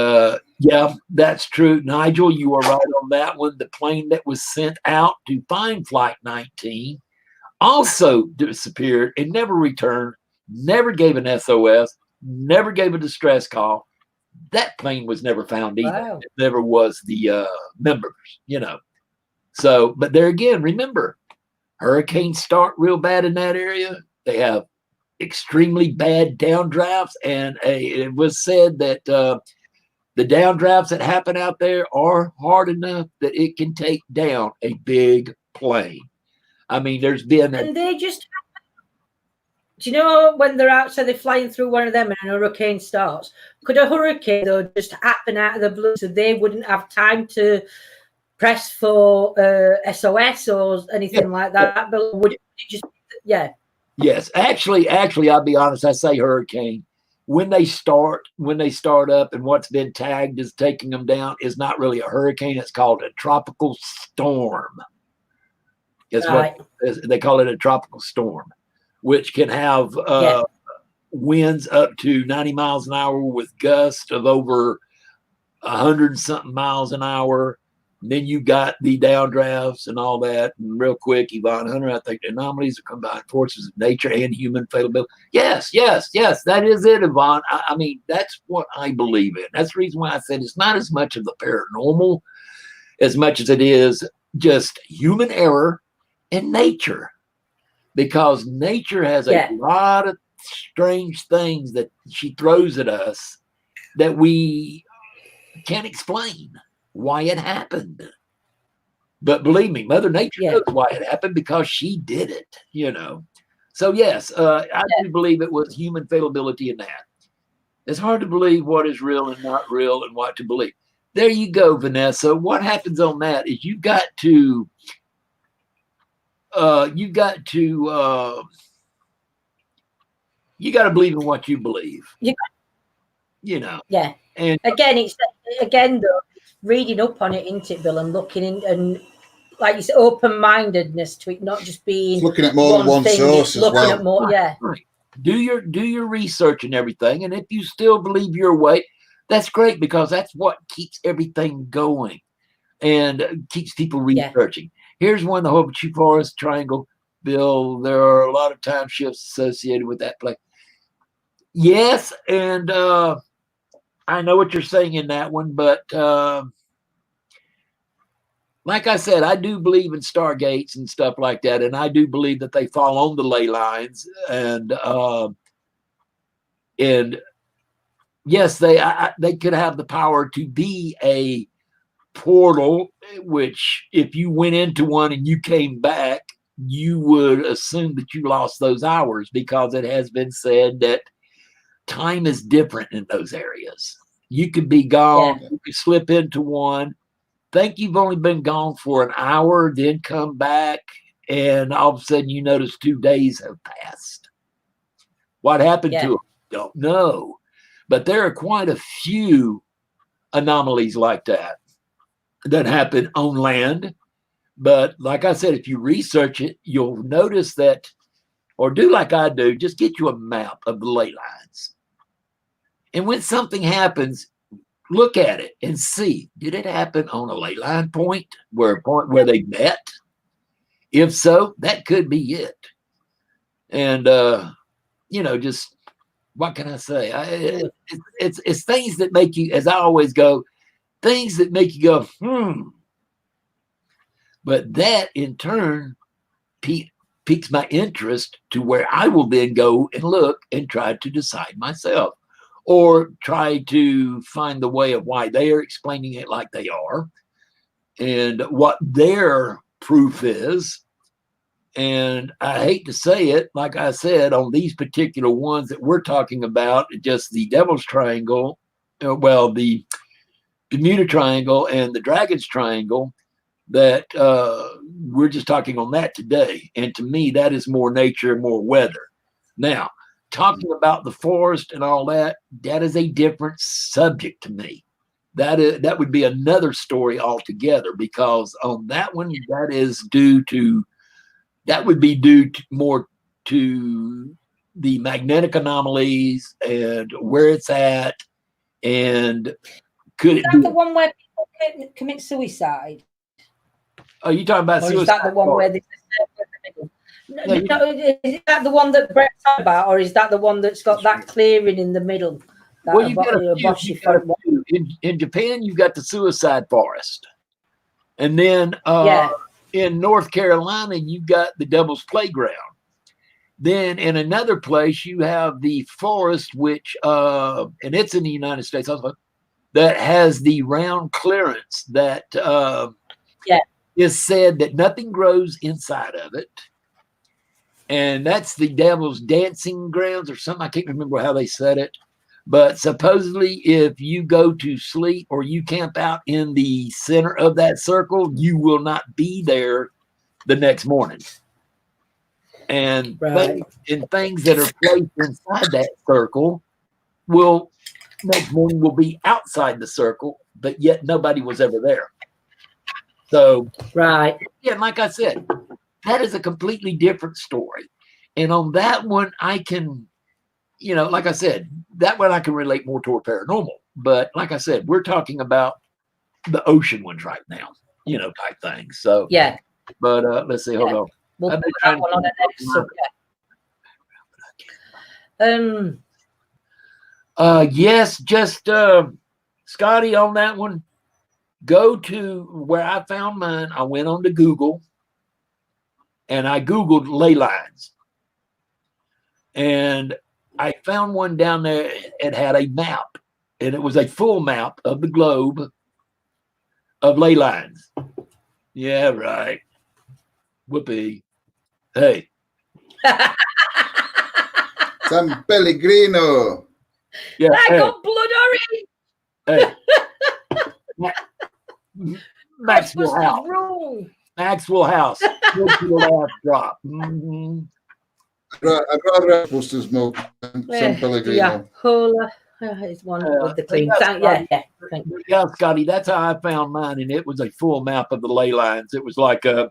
yeah, that's true. Nigel, you are right on that one. The plane that was sent out to find Flight 19 also disappeared and never returned, never gave an SOS, never gave a distress call. That plane was never found either. Wow. It never was the members, you know. So, but there again, remember, hurricanes start real bad in that area. They have extremely bad downdrafts, and it was said that the downdrafts that happen out there are hard enough that it can take down a big plane. I mean, there's been and they just, do you know, when they're outside, they're flying through one of them and a hurricane starts. Could a hurricane though just happen out of the blue so they wouldn't have time to press for SOS or anything like that? But would it just, Yes, actually, I'll be honest. I say hurricane when they start up, and what's been tagged as taking them down is not really a hurricane. It's called a tropical storm. It's right. What they call it, a tropical storm, which can have winds up to 90 miles an hour with gusts of over 100 something miles an hour. And then you got the downdrafts and all that. And real quick, Yvonne Hunter, I think the anomalies are combined forces of nature and human failability. Yes, that is it, Yvonne. I mean, that's what I believe in. That's the reason why I said it's not as much of the paranormal as much as it is just human error and nature. Because nature has a lot of strange things that she throws at us that we can't explain why it happened. But believe me, Mother Nature knows why it happened, because she did it, you know. So yes, I do believe it was human fallibility in that. It's hard to believe what is real and not real and what to believe. There you go, Vanessa. What happens on that is you got to believe in what you believe. You know. Yeah. And again though, reading up on it, isn't it, Bill, and looking in, and like you said, open-mindedness to it, not just being looking at more than one source as well. At more, right. Do your research and everything, and if you still believe your way, that's great, because that's what keeps everything going and keeps people researching. Here's one: the Hobbit Forest Triangle, Bill. There are a lot of time shifts associated with that place. Yes, and I know what you're saying in that one, but like I said, I do believe in stargates and stuff like that, and I do believe that they fall on the ley lines, and yes, they could have the power to be a portal, which if you went into one and you came back, you would assume that you lost those hours, because it has been said that time is different in those areas. You could be gone, you could slip into one, think you've only been gone for an hour, then come back, and all of a sudden you notice 2 days have passed. What happened to them? Don't know. But there are quite a few anomalies like that happen on land. But like I said, if you research it, you'll notice that, or do like I do, just get you a map of the ley lines. And when something happens, look at it and see, did it happen on a ley line point, where they met? If so, that could be it. And, just, what can I say? It's things that make you, as I always go, things that make you go, But that in turn piques my interest to where I will then go and look and try to decide myself, or try to find the way of why they are explaining it like they are and what their proof is. And I hate to say it, like I said, on these particular ones that we're talking about, just the Devil's Triangle, the Bermuda Triangle and the Dragon's Triangle, that we're just talking on that today. And to me, that is more nature and more weather. Now, talking about the forest and all that, that is a different subject to me. That would be another story altogether, because on that one, that would be due more to the magnetic anomalies and where it's at, and could it be the one where people commit suicide? Are you talking about suicide? Is that the one where there's a circle in the middle? Is that the one that Brett's talking about, or is that the one that's got that clearing in the middle? Well, in Japan, you've got the suicide forest. And then in North Carolina, you've got the Devil's Playground. Then in another place, you have the forest, which, and it's in the United States also, that has the round clearance that is said that nothing grows inside of it. And that's the Devil's Dancing Grounds or something. I can't remember how they said it. But supposedly, if you go to sleep or you camp out in the center of that circle, you will not be there the next morning. And things that are placed inside that circle next morning will be outside the circle, but yet nobody was ever there. So, like I said, that is a completely different story. And on that one, I can, like I said, that one I can relate more toward paranormal. But like I said, we're talking about the ocean ones right now, type things. So, but let's see, hold on. We'll put that one on the next subject. Yes, just Scotty, on that one, go to where I found mine. I went on to Google and I Googled ley lines. And I found one down there. It had a map, and it was a full map of the globe of ley lines. Yeah, right. Whoopee. Hey. San Pellegrino. Yeah. I got blood orange. Hey. Maxwell House. Maxwell House. Last drop. Mm-hmm. I'd rather have Buster's smoke than San Pellegrino. Yeah, Hola is one with the clean. Yeah, Scotty, that's how I found mine, and it was a full map of the ley lines. It was like a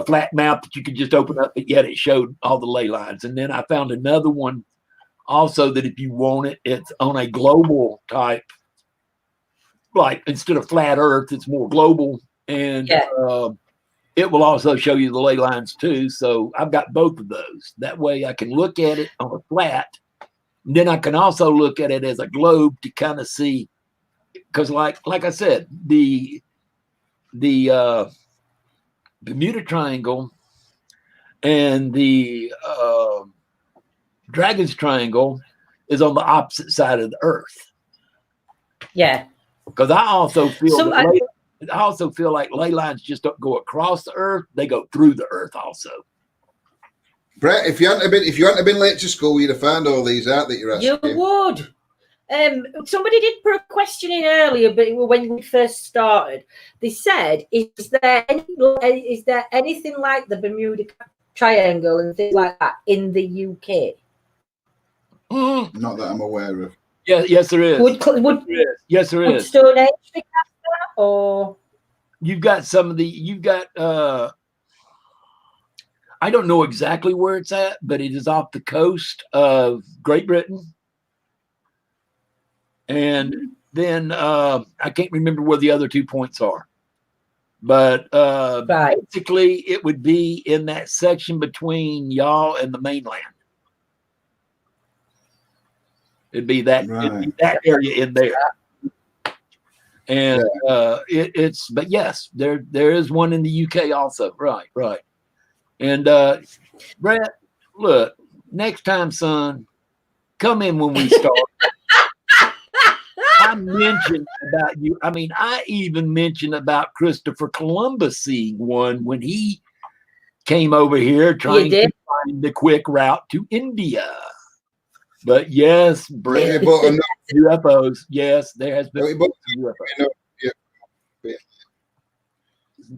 flat map that you could just open up, but yet it showed all the ley lines. And then I found another one also that if you want it, it's on a global type, like instead of flat Earth, it's more global. And it will also show you the ley lines too. So I've got both of those. That way I can look at it on a flat. And then I can also look at it as a globe to kind of see, because like I said, the Bermuda Triangle and the Dragon's Triangle is on the opposite side of the Earth. Yeah. Because I also feel I also feel like ley lines just don't go across the earth; they go through the earth also. Brett, if you hadn't been late to school, you'd have found all these out that you're asking. You would. Somebody did put a question in earlier, but when we first started, they said, "Is there anything like the Bermuda Triangle and things like that in the UK?" Not that I'm aware of. Yeah, yes, there is. Yes, there would is. Stone Age be that, or you've got some of the I don't know exactly where it's at, but it is off the coast of Great Britain. And then I can't remember where the other 2 points are. But basically it would be in that section between y'all and the mainland. It'd be that area in there. And it's but yes, there is one in the UK also. Right. And Brett, look, next time, son, come in when we start. I mentioned about you. I mean, I even mentioned about Christopher Columbus seeing one when he came over here trying to find the quick route to India. But yes, Brett, UFOs. Yes, there has been UFOs.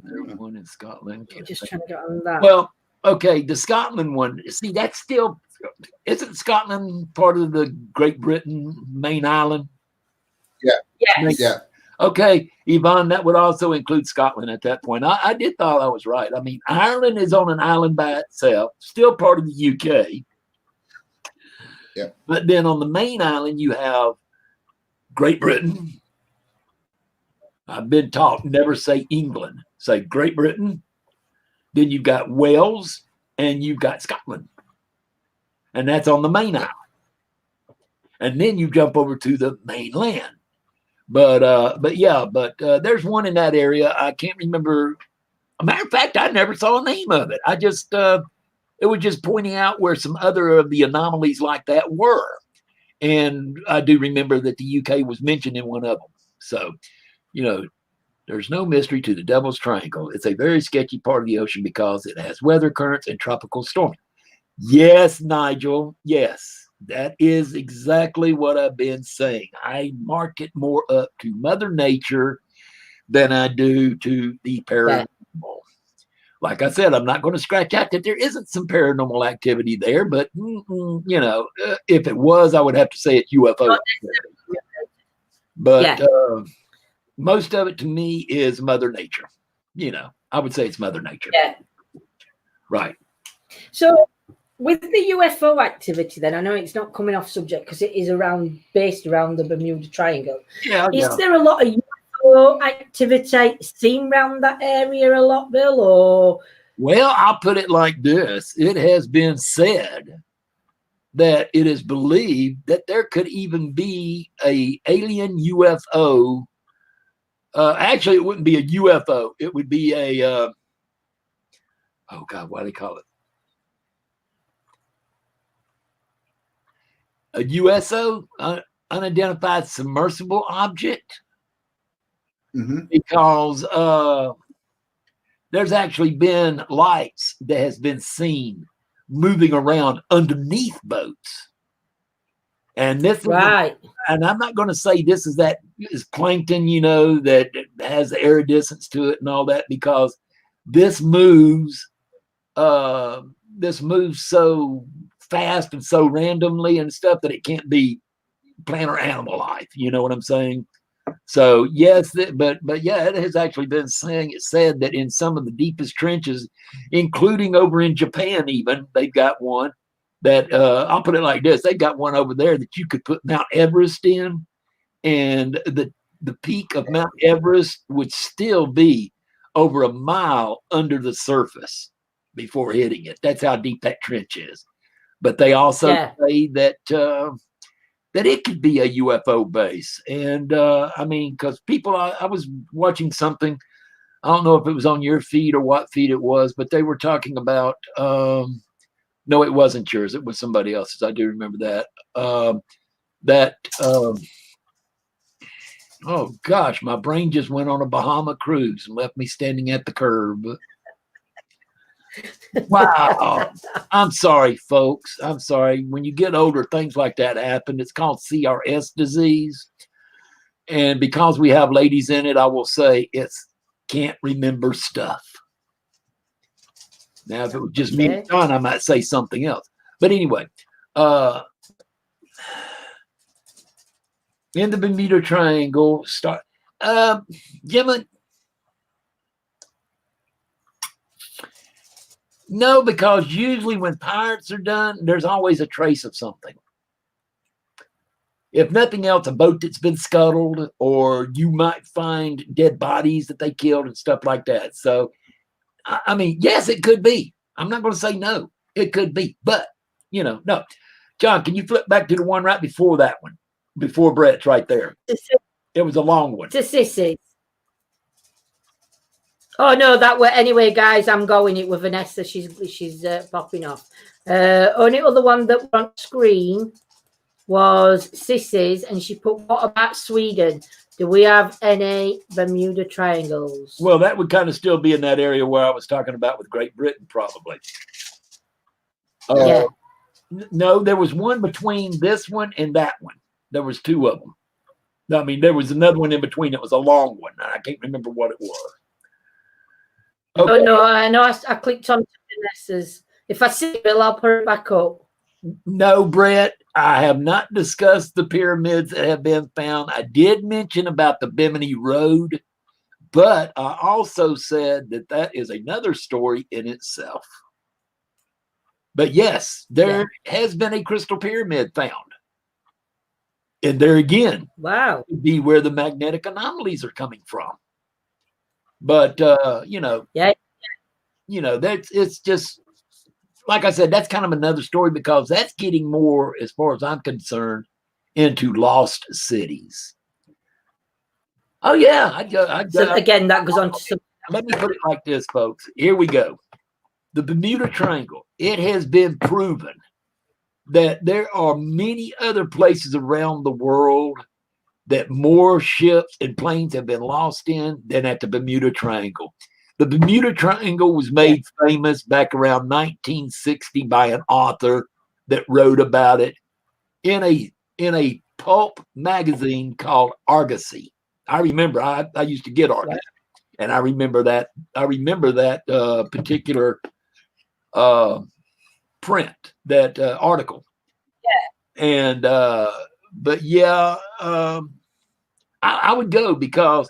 There's one in Scotland. Just trying to get on that. Well, okay, the Scotland one. See, that's still isn't Scotland part of the Great Britain main island? Yeah. Okay, Yvonne, that would also include Scotland at that point. I did thought I was right. I mean, Ireland is on an island by itself, still part of the UK. Yeah. But then on the main island, you have Great Britain. I've been taught never say England, say Great Britain. Then you've got Wales and you've got Scotland. And that's on the main island. And then you jump over to the mainland. But there's one in that area. I can't remember. A matter of fact, I never saw a name of it. I just it was just pointing out where some other of the anomalies like that were. And I do remember that the UK was mentioned in one of them. So, there's no mystery to the Devil's Triangle. It's a very sketchy part of the ocean because it has weather currents and tropical storms. Yes, Nigel. Yes, that is exactly what I've been saying. I mark it more up to Mother Nature than I do to the paranormal. Like I said, I'm not going to scratch out that there isn't some paranormal activity there, but if it was, I would have to say it's UFO activity. But most of it to me is Mother Nature. I would say it's Mother Nature. Yeah. Right. So with the UFO activity, then I know it's not coming off subject because it is based around the Bermuda Triangle. Yeah. Is there a lot of UFO activity seen around that area a lot, Bill? Or well, I'll put it like this: it has been said that it is believed that there could even be a alien UFO. Actually, it wouldn't be a UFO. It would be a oh God, what do they call it? A USO, unidentified submersible object, because there's actually been lights that has been seen moving around underneath boats. And this right. And I'm not going to say this is plankton, that has the iridescence to it and all that, because this moves so fast and so randomly and stuff that it can't be plant or animal life. You know what I'm saying? So yes, but yeah, it has actually been said that in some of the deepest trenches, including over in Japan, even they've got one that I'll put it like this: they've got one over there that you could put Mount Everest in, and the peak of Mount Everest would still be over a mile under the surface before hitting it. That's how deep that trench is. But they also say that it could be a UFO base. And because people, I was watching something, I don't know if it was on your feed or what feed it was, but they were talking about, no, it wasn't yours. It was somebody else's. I do remember that. Oh gosh, my brain just went on a Bahama cruise and left me standing at the curb. Wow. I'm sorry, folks. I'm sorry. When you get older, things like that happen. It's called CRS disease. And because we have ladies in it, I will say it's can't remember stuff. Now, if it was just me and John, I might say something else. But anyway, in the Bermuda Triangle, Gemma, no, because usually when pirates are done, there's always a trace of something. If nothing else, a boat that's been scuttled, or you might find dead bodies that they killed and stuff like that. So, I mean, yes, it could be. I'm not going to say no. It could be. But, no. John, can you flip back to the one right before that one? Before Brett's right there. It was a long one. To Sissy. Oh no, that way anyway, guys. I'm going it with Vanessa. She's popping off. Only other one that was on screen was Sissy's, and she put, "What about Sweden? Do we have any Bermuda Triangles?" Well, that would kind of still be in that area where I was talking about with Great Britain, probably. Yeah. No, there was one between this one and that one. There was two of them. I mean, there was another one in between. It was a long one. I can't remember what it was. Okay. Oh no, I know. I clicked on Vanessa's. If I see it, I'll put it back up. No, Brett, I have not discussed the pyramids that have been found. I did mention about the Bimini Road, but I also said that is another story in itself. But yes, there has been a crystal pyramid found. And there again, wow, would be where the magnetic anomalies are coming from. But that's it's just like I said, that's kind of another story because that's getting more, as far as I'm concerned, into lost cities. Oh yeah, so again, that goes on to some. Let me put it like this, folks. Here we go. The Bermuda Triangle. It has been proven that there are many other places around the world that more ships and planes have been lost in than at the Bermuda Triangle. The Bermuda Triangle was made famous back around 1960 by an author that wrote about it in a pulp magazine called Argosy. I remember I used to get Argosy, and I remember that particular print, that article. Yeah. And but yeah, I would go because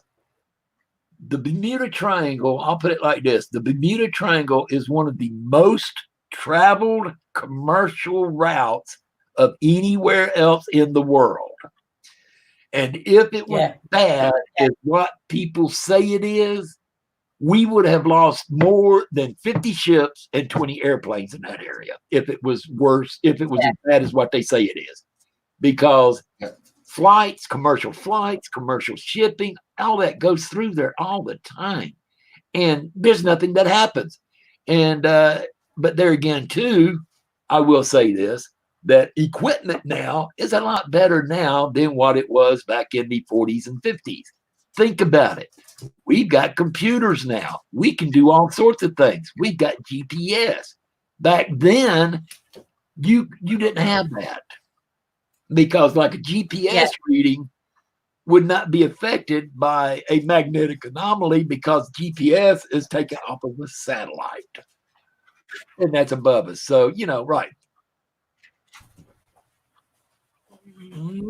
the Bermuda Triangle, I'll put it like this. The Bermuda Triangle is one of the most traveled commercial routes of anywhere else in the world. And if it was bad as what people say it is, we would have lost more than 50 ships and 20 airplanes in that area if it was worse, if it was as bad as what they say it is. Because flights, commercial shipping, all that goes through there all the time. And there's nothing that happens. And but there again, too, I will say this, that equipment now is a lot better now than what it was back in the 40s and 50s. Think about it. We've got computers now. We can do all sorts of things. We've got GPS. Back then, you didn't have that. Because like a GPS reading would not be affected by a magnetic anomaly because GPS is taken off of a satellite. And that's above us. So, right.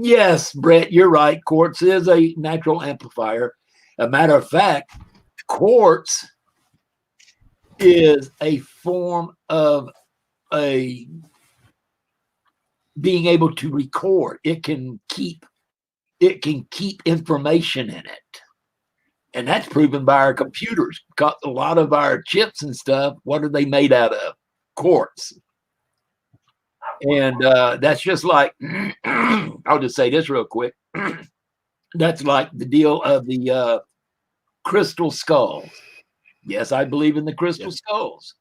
Yes, Brett, you're right. Quartz is a natural amplifier. A matter of fact, quartz is a form of being able to record. It can keep information in it. And that's proven by our computers. Got a lot of our chips and stuff. What are they made out of? Quartz. And that's just like, I'll just say this real quick. That's like the deal of the crystal skulls. Yes, I believe in the crystal skulls.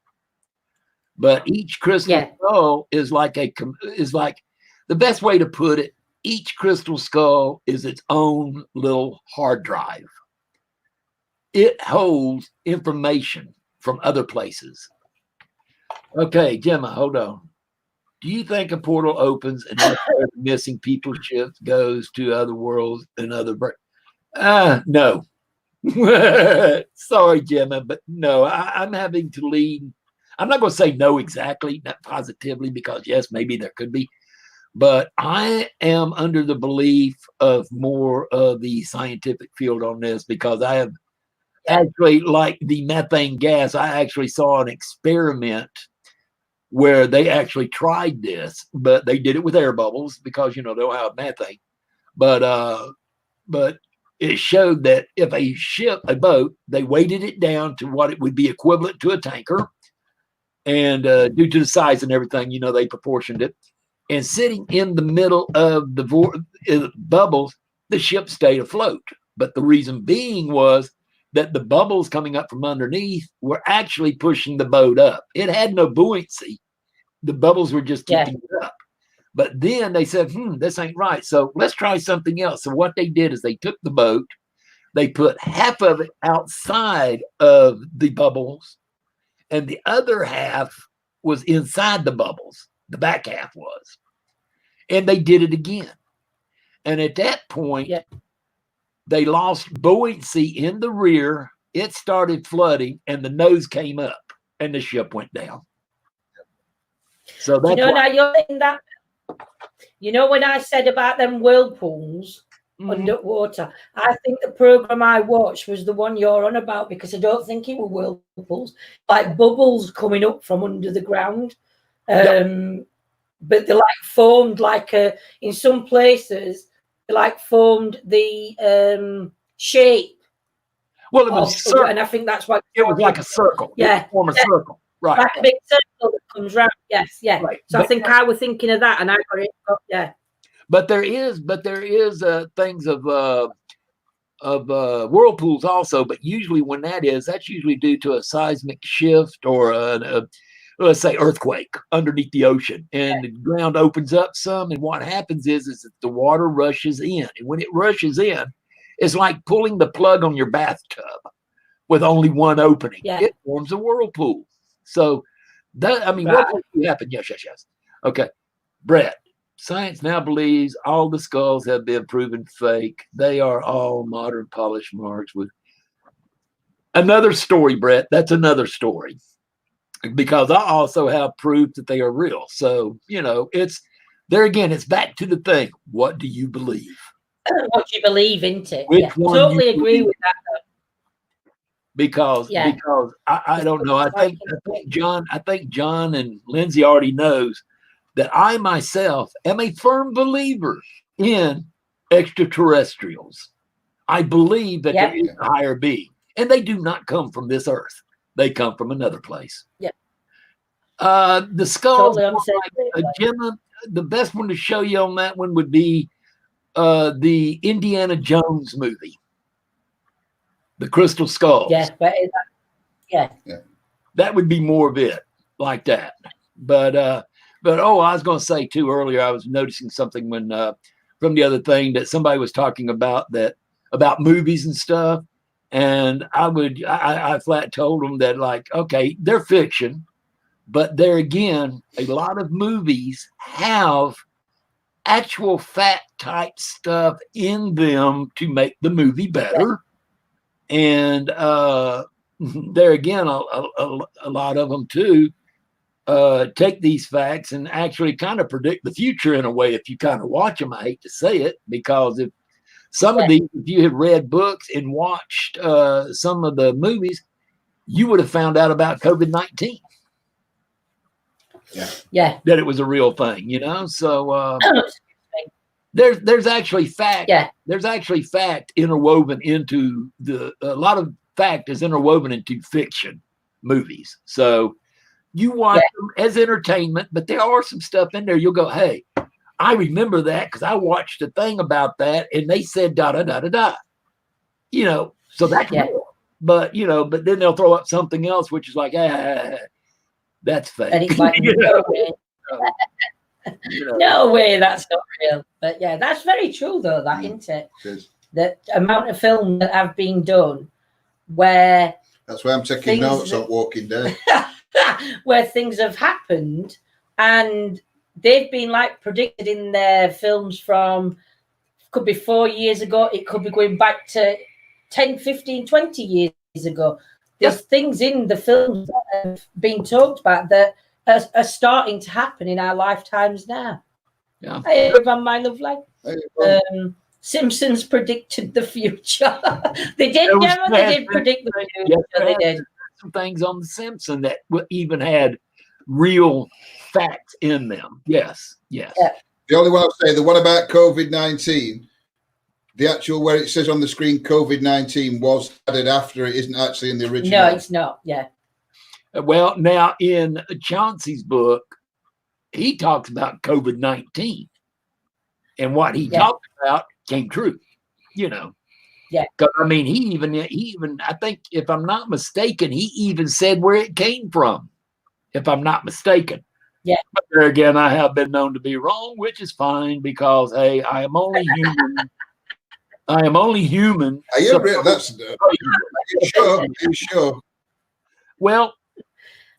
But each crystal skull is like the best way to put it each crystal skull is its own little hard drive. It holds information from other places. Okay, Gemma, hold on. Do you think a portal opens and that's where the missing people ship goes to other worlds and other? No. Sorry, Gemma, but no. I'm having to lean. I'm not going to say no exactly, not positively, because yes, maybe there could be, but I am under the belief of more of the scientific field on this, because I have actually, like the methane gas, I actually saw an experiment where they actually tried this, but they did it with air bubbles because, you know, they'll have methane. But it showed that if a boat, they weighted it down to what it would be equivalent to a tanker. And due to the size and everything, you know, they proportioned it. And sitting in the middle of the bubbles, the ship stayed afloat. But the reason being was that the bubbles coming up from underneath were actually pushing the boat up. It had no buoyancy. The bubbles were just keeping it up. But then they said, this ain't right. So let's try something else. So what they did is they took the boat, they put half of it outside of the bubbles, and the other half was inside the bubbles. The back half was. And they did it again. And at that point, they lost buoyancy in the rear. It started flooding, and the nose came up, and the ship went down. So that's now you're in that. You know, when I said about them whirlpools underwater, I think the program I watched was the one you're on about, because I don't think it were whirlpools, like bubbles coming up from under the ground. But they like formed like in some places, they like formed the shape. Well, it was circle. And I think that's why it was like a circle. Yeah, form a circle. Right. Like a big circle that comes round. Yes, yeah. Right. So I think I was thinking of that, and I got it. But there is things of whirlpools also. But usually when that's usually due to a seismic shift or let's say earthquake underneath the ocean, and the ground opens up some, and what happens is that the water rushes in, and when it rushes in, it's like pulling the plug on your bathtub with only one opening. It forms a whirlpool. So that, I mean, what will happen? Yes. Okay, Brett. Science now believes all the skulls have been proven fake. They are all modern polished marks with another story, Brett. That's another story, because I also have proof that they are real. So, you know, it's there again. It's back to the thing. What do you believe? What do you believe into? Which one totally agree with that. Because I don't know. I think John and Lindsay already knows that I myself am a firm believer in extraterrestrials. I believe that there is a higher being, and they do not come from this earth. They come from another place. The skulls, Gemma, the best one to show you on that one would be the Indiana Jones movie, The Crystal Skulls. That would be more of it, like that. But I was going to say too earlier, I was noticing something when from the other thing that somebody was talking about about movies and stuff, and I flat told them that, like, okay, they're fiction, but there again, a lot of movies have actual fact type stuff in them to make the movie better. And there again, a lot of them too take these facts and actually kind of predict the future in a way. If you kind of watch them, I hate to say it, because if some of these, if you had read books and watched some of the movies, you would have found out about COVID-19. That it was a real thing, you know. So there's actually fact. There's actually fact interwoven into a lot of fact is interwoven into fiction movies. So you watch them as entertainment, but there are some stuff in there. You'll go, hey, I remember that because I watched a thing about that, and they said da da da da da. You know, so that's real. But you know, but then they'll throw up something else, which is like, that's fake. You know. No way, that's not real. But yeah, that's very true though, that isn't it? The amount of films that have been done where that's why I'm taking notes on Walking Dead. where things have happened and they've been like predicted in their films from, could be 4 years ago, it could be going back to 10, 15, 20 years ago. There's things in the films that have been talked about that are starting to happen in our lifetimes now. Yeah. Hey, everyone, my love life. Simpsons predicted the future. They did, they did predict the future. They did. Some things on The Simpsons that even had real facts in them. Yes, yes. Yeah. The only one I'll say, the one about COVID-19, the actual where it says on the screen COVID-19 was added after, it isn't actually in the original. No, it's not. Yeah. Well, now in Chauncey's book, he talks about COVID-19, and what he talked about came true. You know. Yeah. Because I mean, he even I think, if I'm not mistaken, he even said where it came from. If I'm not mistaken. Yeah. But there again, I have been known to be wrong, which is fine because hey, I am only human. I am only human. Are you sure? Well,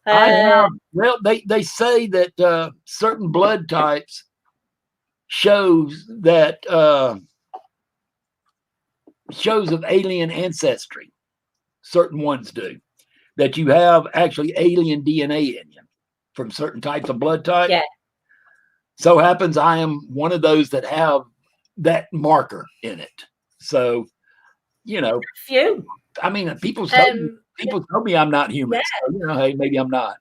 I have. Well, they say that certain blood types shows that shows of alien ancestry. Certain ones do. That you have actually alien DNA in you from certain types of blood type. Yeah. So happens I am one of those that have that marker in it. So, you know, few. I mean, people tell me I'm not human. Yeah. So, you know, hey, maybe I'm not.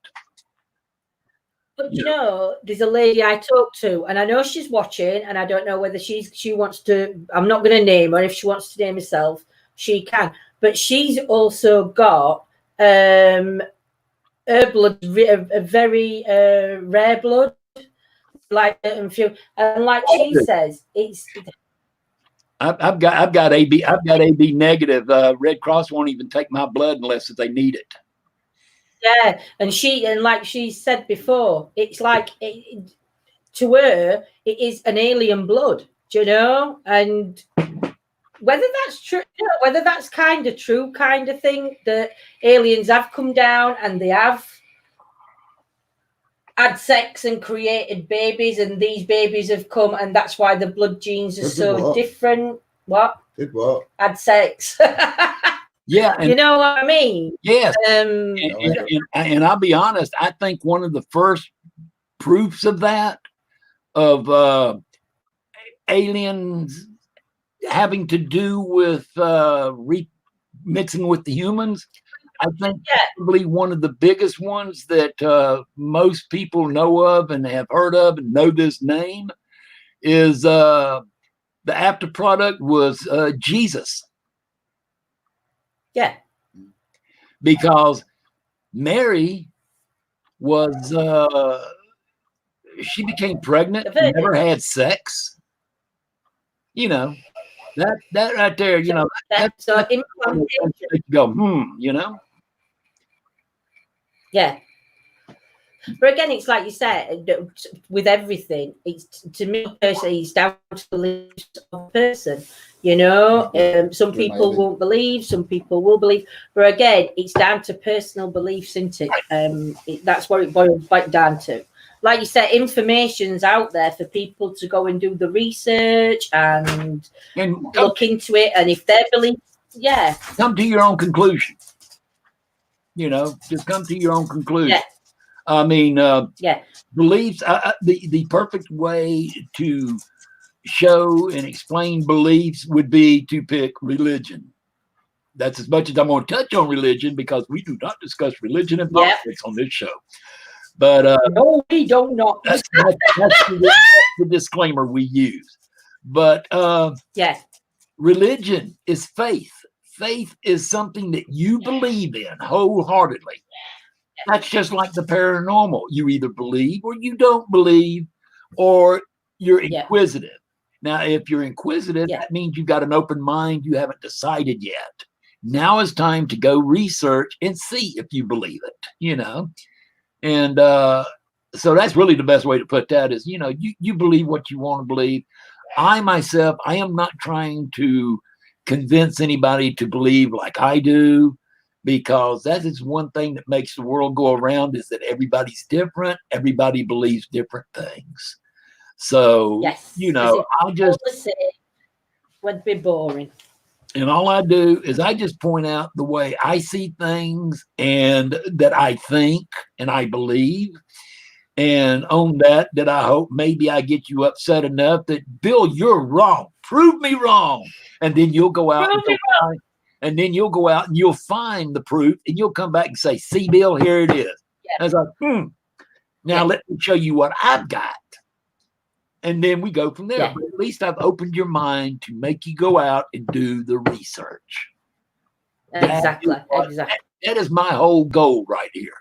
But you know, there's a lady I talked to, and I know she's watching, and I don't know whether she wants to. I'm not going to name her. If she wants to name herself, she can. But she's also got her blood, a very rare blood, like and like she says, it's. I've got AB negative. Red Cross won't even take my blood unless they need it. Yeah, and like she said before, it's like to her it is an alien blood, do you know? And whether that's true, you know, whether that's kind of true, kind of thing, that aliens have come down and they have had sex and created babies, and these babies have come, and that's why the blood genes are so different. What? Did what? Had sex. Yeah, and, you know what I mean? Yes. And I'll be honest, I think one of the first proofs of that, of aliens having to do with mixing with the humans, I think probably one of the biggest ones that most people know of and have heard of and know this name is the after product was Jesus. Yeah. Because Mary was, she became pregnant, never had sex. You know, that right there, you know, that's you go, you know? Yeah. But again, it's like you said, with everything, it's to me personally, it's down to the beliefs of the person. You know, some people won't believe, some people will believe. But again, it's down to personal beliefs, isn't it? That's what it boils back down to. Like you said, information's out there for people to go and do the research and look into it. And if they believe, come to your own conclusion. You know, just come to your own conclusion. Yeah. I mean, beliefs, the perfect way to show and explain beliefs would be to pick religion. That's as much as I'm going to touch on religion, because we do not discuss religion and politics on this show. But no, we don't know. That's the disclaimer we use. But religion is faith. Faith is something that you believe in wholeheartedly. That's just like the paranormal. You either believe or you don't believe, or you're inquisitive. Now, if you're inquisitive, that means you've got an open mind. You haven't decided yet. Now is time to go research and see if you believe it, you know. And so that's really the best way to put that is, you know, you believe what you want to believe. I myself, I am not trying to convince anybody to believe like I do, because that is one thing that makes the world go around, is that everybody's different. Everybody believes different things. So, Yes, you know, I'll just would be boring. And all I do is I just point out the way I see things and that I think and I believe. And on that I hope maybe I get you upset enough that, Bill, you're wrong. Prove me wrong. And then you'll go out and then you'll go out and you'll find the proof and you'll come back and say, see, Bill, here it is. Yeah. I was like, now let me show you what I've got. And then we go from there. Yeah. But at least I've opened your mind to make you go out and do the research. Exactly. That is my whole goal right here.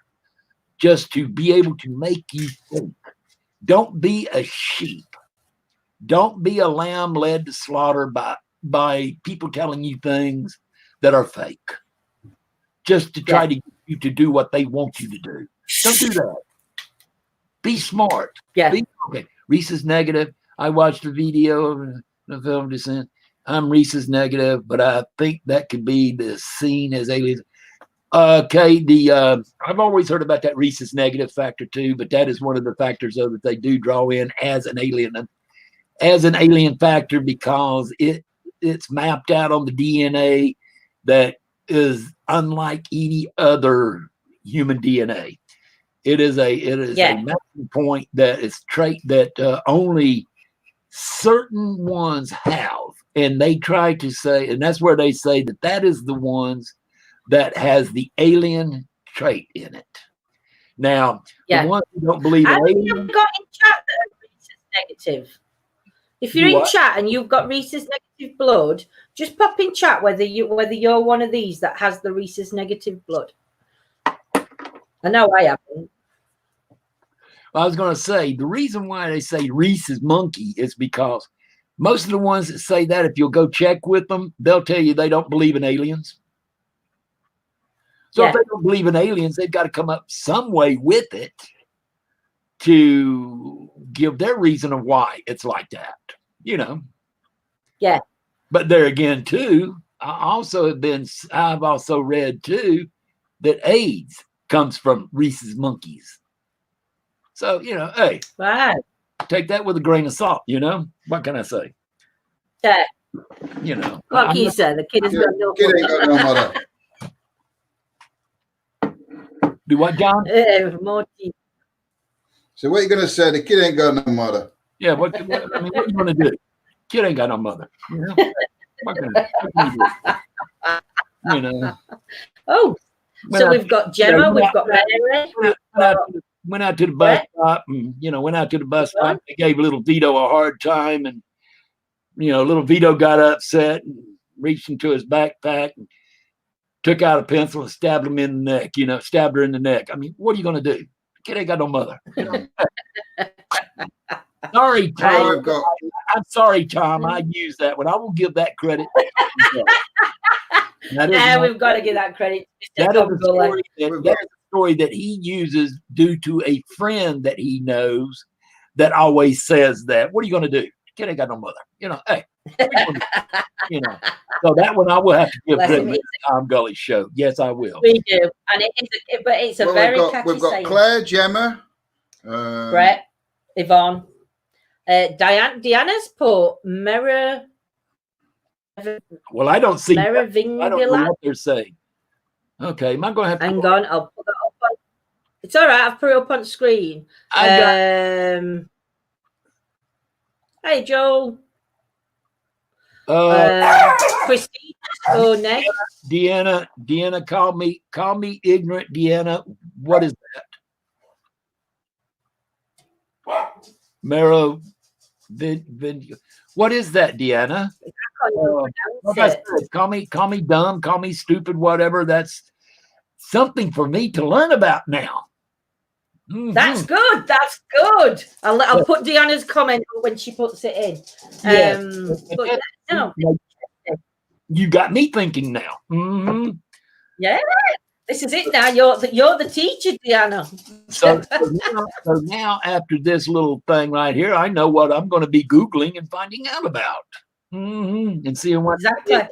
Just to be able to make you think. Don't be a sheep. Don't be a lamb led to slaughter by people telling you things that are fake. Just to try to get you to do what they want you to do. Don't do that. Be smart. Yeah. Okay. Reese's negative. I watched a video of the film Descent. I'm Reese's negative, but I think that could be the scene as aliens. Okay, I've always heard about that Reese's negative factor too, but that is one of the factors that they do draw in as an alien factor, because it's mapped out on the DNA that is unlike any other human DNA. It is a mapping point that is trait that only certain ones have, and they try to say, and that's where they say that is the ones that has the alien trait in it. Now, the ones who don't believe in aliens, you've got in chat that are Reese's negative. If you're in chat and you've got Reese's negative blood, just pop in chat whether you're one of these that has the Reese's negative blood. I know I haven't. I was going to say, the reason why they say Reese's monkey is because most of the ones that say that, if you'll go check with them, they'll tell you they don't believe in aliens. So if they don't believe in aliens, they've got to come up some way with it to give their reason of why it's like that, you know? Yeah. But there again, too, I've also read, too, that AIDS comes from Reese's monkeys. So, you know, hey, take that with a grain of salt, you know? What can I say? Yeah. You know. Like you said, the kid has got no mother. Do what, John? So what are you going to say? The kid ain't got no mother. Yeah, what are you going to do? Kid ain't got no mother. You know? What can I do? You know. Oh, so we've got Gemma, we've got Mary. Went out to the bus stop, and they gave little Vito a hard time, and little Vito got upset and reached into his backpack and took out a pencil and stabbed him in the neck. Stabbed her in the neck. I mean, what are you going to do? The kid ain't got no mother. Sorry, Tom. I'm sorry, Tom. I used that one. I will give that credit. We've got to give that credit. That is a story that he uses due to a friend that he knows that always says that. What are you going to do? Kid ain't got no mother. Hey. So that one I will have to give credit to the Tom Gully show. Yes, I will. We do, and it's a very catchy we've got saying. Claire, Gemma, Brett, Yvonne, Deanna's put Mera. Well, I don't see. I don't know what they're saying. Okay, am I going to have to? Hang on, I'll put that up. It's all right. I've put it up on screen. Hey, Joel. Christine. Oh, next. Deanna, call me ignorant, Deanna. What is that? Mero, what is that, Deanna? Call me dumb, call me stupid, whatever. That's something for me to learn about now. Mm-hmm. That's good. That's good. I'll put Deanna's comment when she puts it in. You got me thinking now. Mm-hmm. Yeah. This is it now. You're the teacher, Deanna. So now, after this little thing right here, I know what I'm going to be Googling and finding out about, and seeing what. Exactly.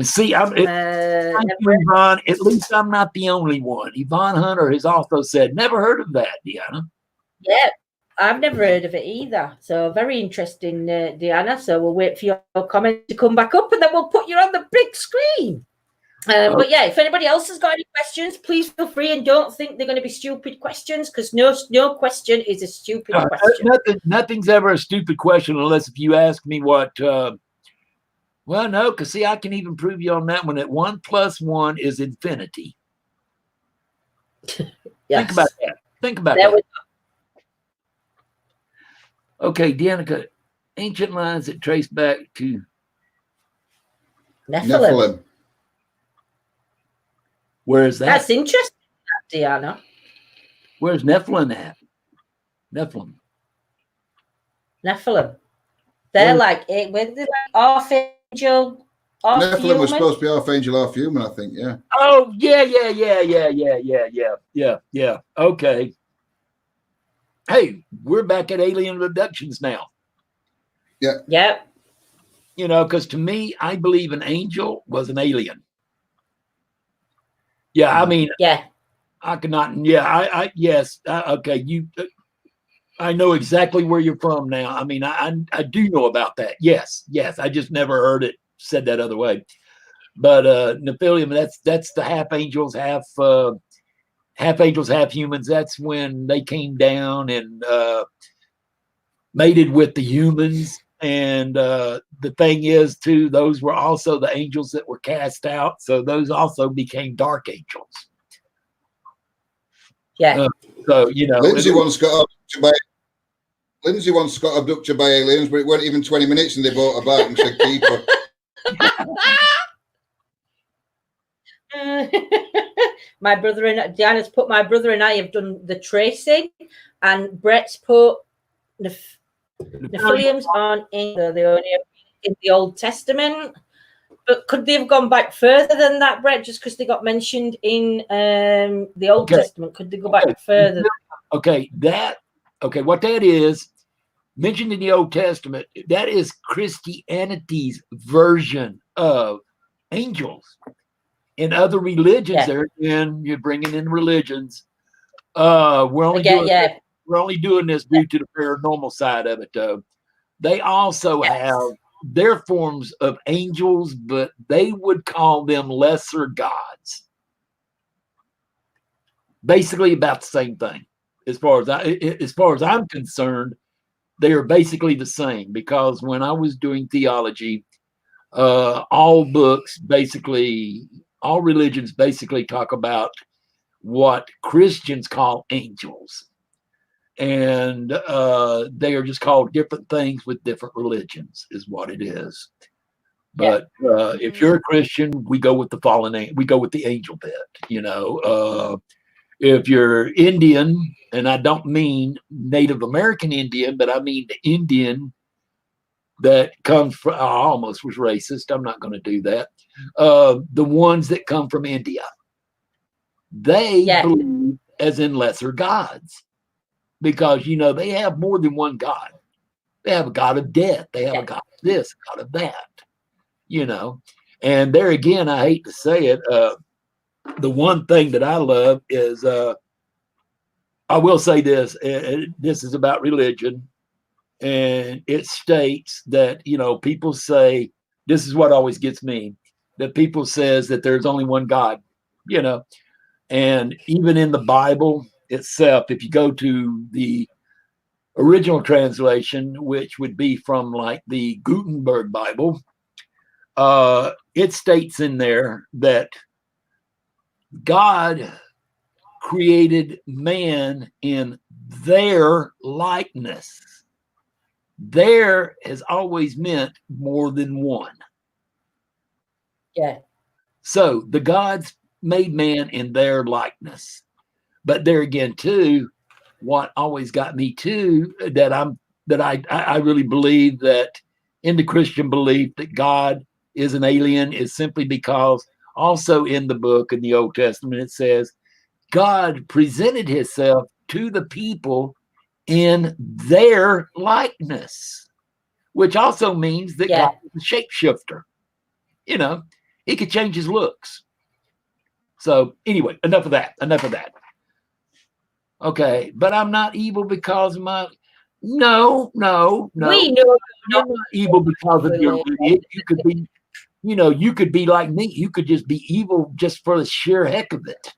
See, thank you, Yvonne. At least I'm not the only one. Yvonne Hunter has also said, never heard of that, Deanna. Yeah, I've never heard of it either. So very interesting, Deanna. So we'll wait for your comment to come back up, and then we'll put you on the big screen. But yeah, if anybody else has got any questions, please feel free, and don't think they're going to be stupid questions, because no question is a stupid question. Nothing's ever a stupid question unless if you ask me what. Well, no, because see, I can even prove you on that one that 1 + 1 is infinity. Yes. Think about that. Think about that. Okay, Danica, ancient lines that trace back to Nephilim. Where is that? That's interesting, Deanna. Where's Nephilim at? Nephilim. They're like archangel. Nephilim was supposed to be archangel, half human, I think. Yeah. Oh yeah. Okay. Hey, we're back at alien abductions now. Yeah. Yep. You know, because to me, I believe an angel was an alien. Yeah, I mean, yeah, I cannot. Yeah, yes. Okay, I know exactly where you're from now. I mean, I do know about that. Yes. I just never heard it said that other way. But Nephilim, that's the half angels, half humans. That's when they came down and mated with the humans. And the thing is, too, those were also the angels that were cast out. So those also became dark angels. Yeah. So, you know. Lindsay once got abducted by aliens, but it weren't even 20 minutes and they brought her back and said, keep her. My brother and Diana's put my brother and I have done the tracing, and Brett's put Nephilims on in the Old Testament. But could they have gone back further than that, Brett? Just because they got mentioned in the Old Testament, could they go back further? Okay, what that is mentioned in the Old Testament, that is Christianity's version of angels. In other religions, you're bringing in religions. We're only doing this due to the paranormal side of it, though. They also have their forms of angels, but they would call them lesser gods. Basically, about the same thing. As far as I'm concerned, they are basically the same, because when I was doing theology, all religions basically talk about what Christians call angels. And they are just called different things with different religions, is what it is. But if you're a Christian, we go with we go with the angel bit, you know. If you're Indian, and I don't mean Native American Indian, but I mean the Indian that comes from, I almost was racist. I'm not going to do that. The ones that come from India, they believe as in lesser gods, because, you know, they have more than one God. They have a God of death. They have a God of this, a God of that, you know. And there again, I hate to say it, the one thing that I love is, I will say this, this is about religion, and it states that, you know, people say, this is what always gets me, that people says that there's only one God, you know. And even in the Bible itself, if you go to the original translation, which would be from like the Gutenberg Bible, it states in there that God created man in their likeness. There has always meant more than one. Yeah. So the gods made man in their likeness. But there again, too, what always got me too, that I really believe that in the Christian belief that God is an alien, is simply because Also in the book in the Old Testament, it says God presented himself to the people in their likeness, which also means that God is a shapeshifter. You know, he could change his looks. So anyway, enough of that. Okay, but I'm not evil because of my. No. We know You're not evil because of your lineage. You could be, you could be like me. You could just be evil just for the sheer heck of it.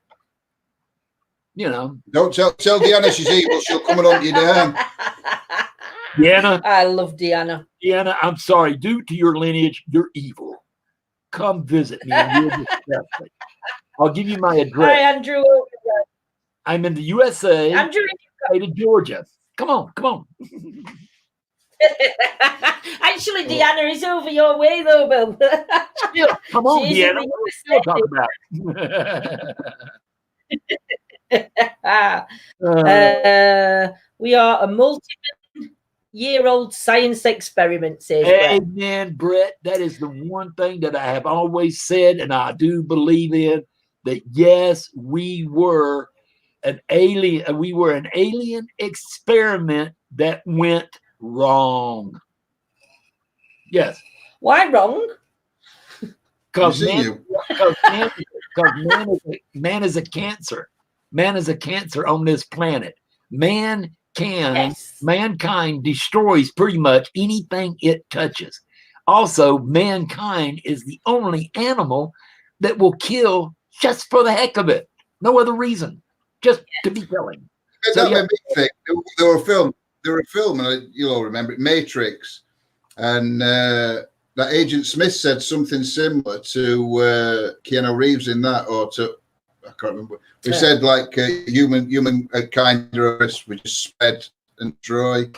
Don't tell Deanna she's evil. She'll come and hunt you down. Deanna. I love Deanna. Deanna, I'm sorry. Due to your lineage, you're evil. Come visit me. I'll give you my address. Hi, Andrew. I'm in the USA. Andrew, state of Georgia. Come on. Actually, Deanna is over your way, though, Bill. Still, come on, Deanna. What are we still talking about? We are a multi-year-old science experiment, says Amen, Brett. That is the one thing that I have always said, and I do believe in, that yes, we were an alien. We were an alien experiment that went wrong. Yes. Why wrong? Because man is a cancer. Man is a cancer on this planet. Mankind destroys pretty much anything it touches. Also, mankind is the only animal that will kill just for the heck of it. No other reason. Just to be killing. So, made me think. There were a film, and you'll all remember it, Matrix, and that Agent Smith said something similar to Keanu Reeves in that, or to, I can't remember. He said like human kind of we just spread and destroy.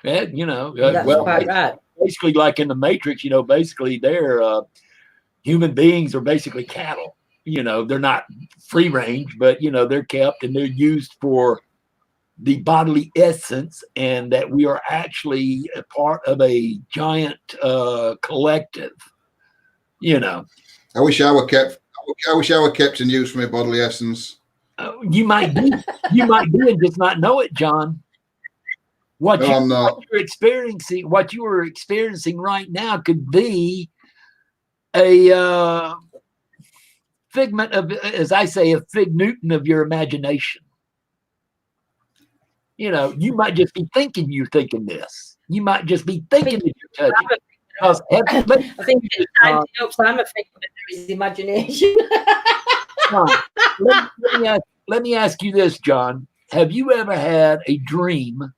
And that's quite right. Basically, like in the Matrix, basically they're human beings are basically cattle. They're not free range, but they're kept and they're used for the bodily essence, and that we are actually a part of a giant collective. I wish I were kept in use for my bodily essence. You might be and just not know it, John. I'm not. What you are experiencing right now could be a figment of, as I say, a fig Newton of your imagination. You might just be thinking you're thinking this. You might just be thinking that you're touching. I think I'm a figment of his imagination. Let me ask you this, John. Have you ever had a dream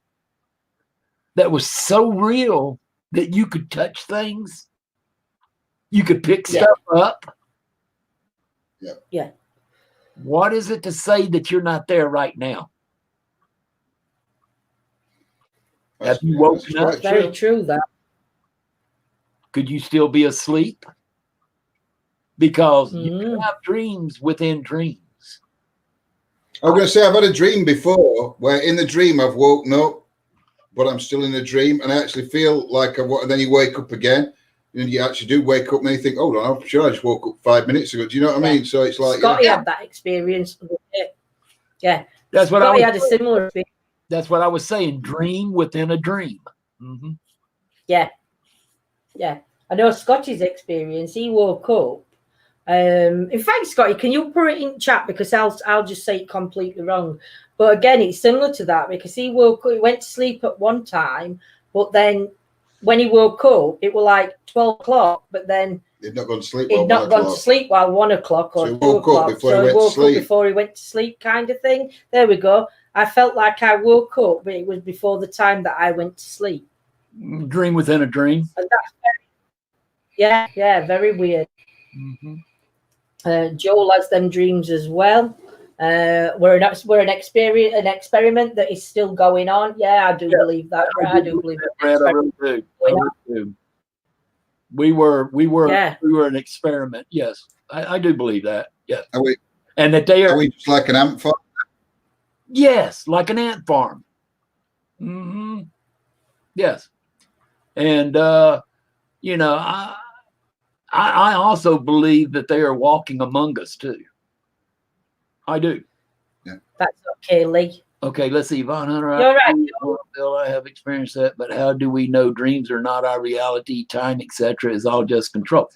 that was so real that you could touch things? You could pick stuff up? Yeah. What is it to say that you're not there right now? Have you woken up? Very true, that. Could you still be asleep? Because you can have dreams within dreams. I'm going to say I've had a dream before where in the dream I've woken up, but I'm still in a dream, and I actually feel like and then you wake up again, and you actually do wake up, and then you think, "Oh, I'm sure I just woke up 5 minutes ago." Do you know what I mean? So it's like Scotty had that experience. Yeah, that's what Scotty had a similar experience. That's what I was saying. Dream within a dream. Mm-hmm. Yeah. I know Scotty's experience. He woke up. In fact, Scotty, can you put it in chat, because I'll just say it completely wrong. But again, it's similar to that, because he went to sleep at one time, but then when he woke up, it was like 12 o'clock. But then he'd not gone to sleep. He'd not gone to sleep while 1 o'clock or 2 o'clock. So he woke up before he went to sleep, kind of thing. There we go. I felt like I woke up, but it was before the time that I went to sleep. Dream within a dream. And that's very weird. Mm-hmm. Joel has them dreams as well. We're an experiment that is still going on. Yeah, I do believe that. I do believe it. Brad, I really do. We were an experiment. Yes, I do believe that. Yes. And that they are. Are we just like an ant farm? Yes, like an ant farm. Mm-hmm. Yes. And I I also believe that they are walking among us too. I do. Yeah. That's okay, Lee. Okay, let's see. Von Hunter, You're right. Bill, I have experienced that, but how do we know dreams are not our reality? Time, etc., is all just control.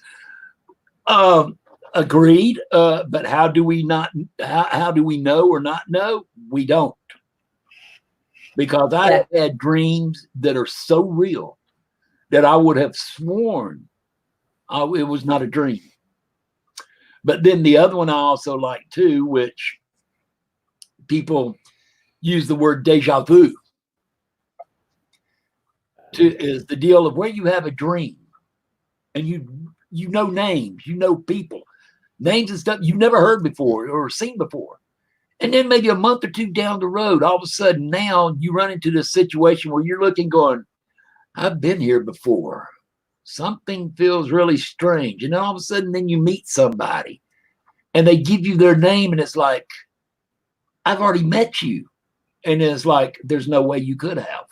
Agreed. But how do we not? How do we know or not know? We don't, because I have had dreams that are so real that I would have sworn it was not a dream. But then the other one I also like too, which people use the word deja vu, is the deal of where you have a dream and you know names, you know people, names and stuff you've never heard before or seen before. And then maybe a month or two down the road, all of a sudden now you run into this situation where you're looking going, I've been here before. Something feels really strange. And then all of a sudden then you meet somebody and they give you their name and it's like, I've already met you. And it's like, there's no way you could have.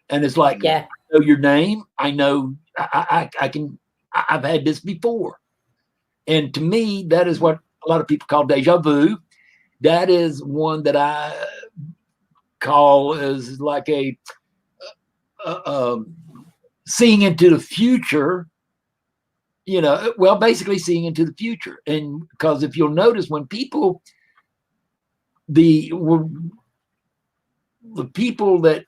And it's like, I know your name. I know I can, I've had this before. And to me, that is what a lot of people call deja vu. That is one that I call as like a seeing into the future, you know, well, basically seeing into the future. And because if you'll notice when people, the people that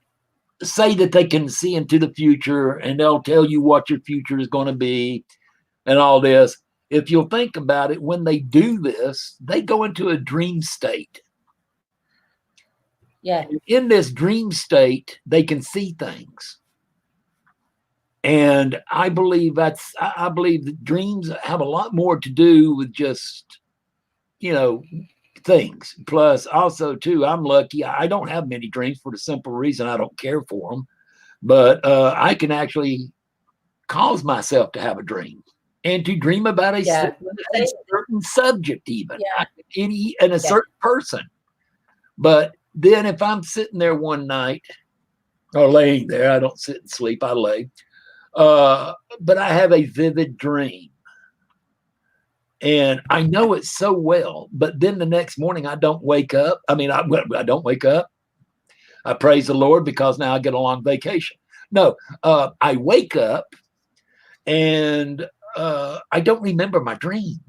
say that they can see into the future and they'll tell you what your future is going to be and all this, if you'll think about it, when they do this, they go into a dream state. Yeah. In this dream state, they can see things. And I believe that dreams have a lot more to do with just, you know, things. Plus, also, too, I'm lucky. I don't have many dreams for the simple reason I don't care for them. But I can actually cause myself to have a dream and to dream about a certain subject, even and a certain person. But then if I'm sitting there one night or laying there, I don't sit and sleep, I lay. But I have a vivid dream. And I know it so well, but then the next morning I don't wake up. I mean, I don't wake up. I praise the Lord because now I get a long vacation. No, I wake up and I don't remember my dream.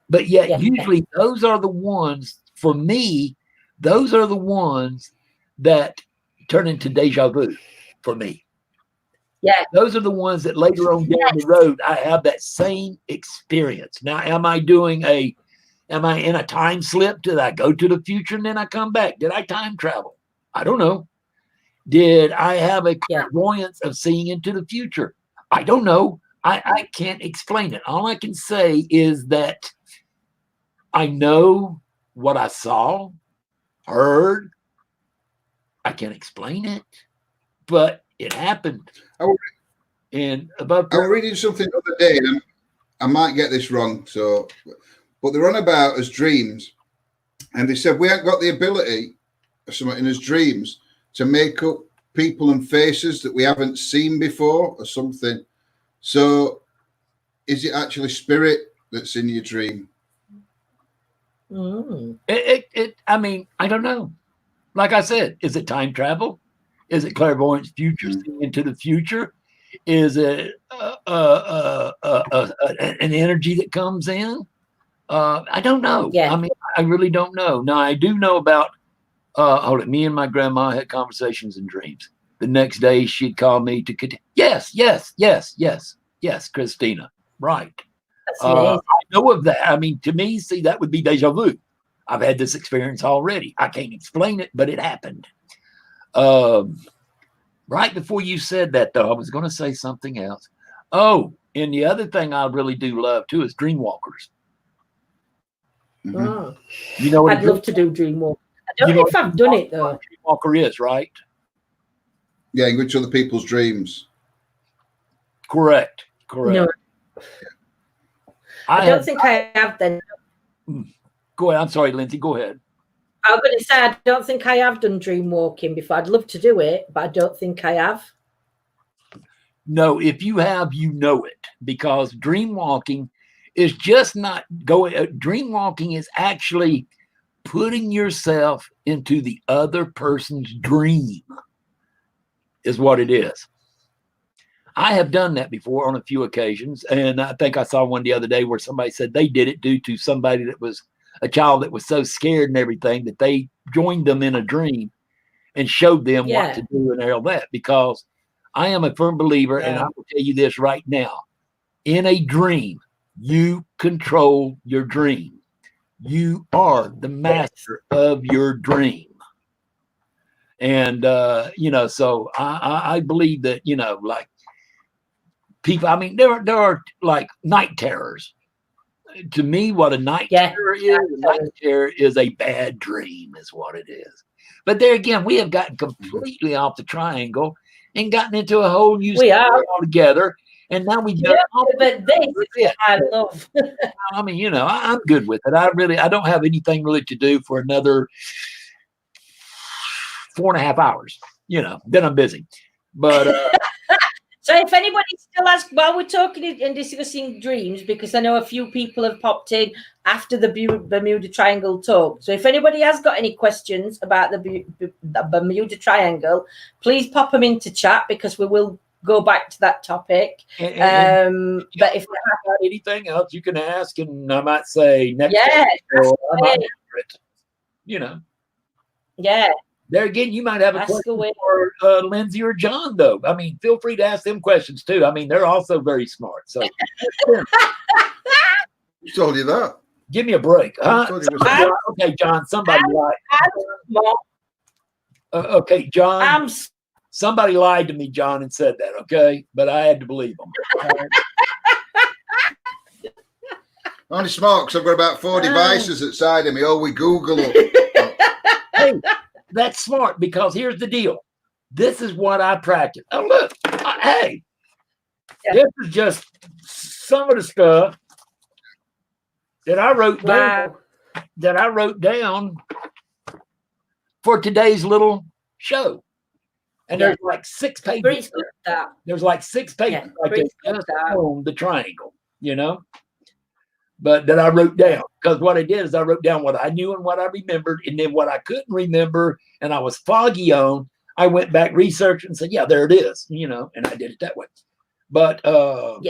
But yet usually those are the ones, for me, those are the ones that turn into deja vu for me. Yeah. Those are the ones that later on down the road, I have that same experience. Now, am I in a time slip? Did I go to the future and then I come back? Did I time travel? I don't know. Did I have a clairvoyance of seeing into the future? I don't know. I can't explain it. All I can say is that I know what I saw, heard. I can't explain it, but it happened. And I was reading something the other day, and I might get this wrong, but they're on about as dreams, and they said we haven't got the ability, something in as dreams, to make up people and faces that we haven't seen before or something. So is it actually spirit that's in your dream? I mean, I don't know. Like I said, is it time travel? Is it clairvoyance, future, seeing into the future? Is it an energy that comes in? I don't know. I mean, I really don't know. Now, I do know about, me and my grandma had conversations in dreams. The next day, she'd call me to continue. Yes, Christina. Right. I know of that. I mean, to me, see, that would be deja vu. I've had this experience already. I can't explain it, but it happened. Right before you said that, though, I was going to say something else. Oh, and the other thing I really do love, too, is dreamwalkers. Mm-hmm. You know what I'd love to do dreamwalk. I don't know if I've done it, though. Dreamwalker is, right? Yeah, you go to other people's dreams. Correct. No. I don't think I have then. Go ahead. I'm sorry, Lindsay. Go ahead. I was going to say, I don't think I have done dream walking before. I'd love to do it, but I don't think I have. No, if you have, you know it, because dream walking is just not going. Dream walking is actually putting yourself into the other person's dream, is what it is. I have done that before on a few occasions, and I think I saw one the other day where somebody said they did it due to somebody that was a child that was so scared and everything that they joined them in a dream and showed them what to do and all that. Because I am a firm believer, and I will tell you this right now: in a dream, you control your dream. You are the master of your dream. And so I believe that, like people, I mean, there are like night terrors. To me, what a night terror is, a night terror is a bad dream, is what it is. But there again, we have gotten completely off the triangle and gotten into a whole new story altogether. And now we but this I love. I mean, I'm good with it. I don't have anything really to do for another 4.5 hours. Then I'm busy. But so if anybody still asks while we're talking and discussing dreams, because I know a few people have popped in after the Bermuda Triangle talk. So if anybody has got any questions about the Bermuda Triangle, please pop them into chat, because we will go back to that topic. But if you have anything else, you can ask, and I might say next. Yeah. There again, you might have a question for Lindsay or John, though. I mean, feel free to ask them questions too. I mean, they're also very smart. So, who told you that? Give me a break. Okay, John. Somebody lied. Okay, John. Somebody lied to me, John, and said that. Okay, but I had to believe them. Only smart because I've got about 4 devices outside of me. Oh, we Google them. Hey, that's smart, because here's the deal. This is what I practice. Oh, look. This is just some of the stuff that I wrote down. That I wrote down for today's little show. And there's like 6 pages. There's like 6 pages on the triangle, but that I wrote down, because what I did is I wrote down what I knew and what I remembered, and then what I couldn't remember and I was foggy on, I went back, researched, and said, yeah, there it is, and I did it that way. But God,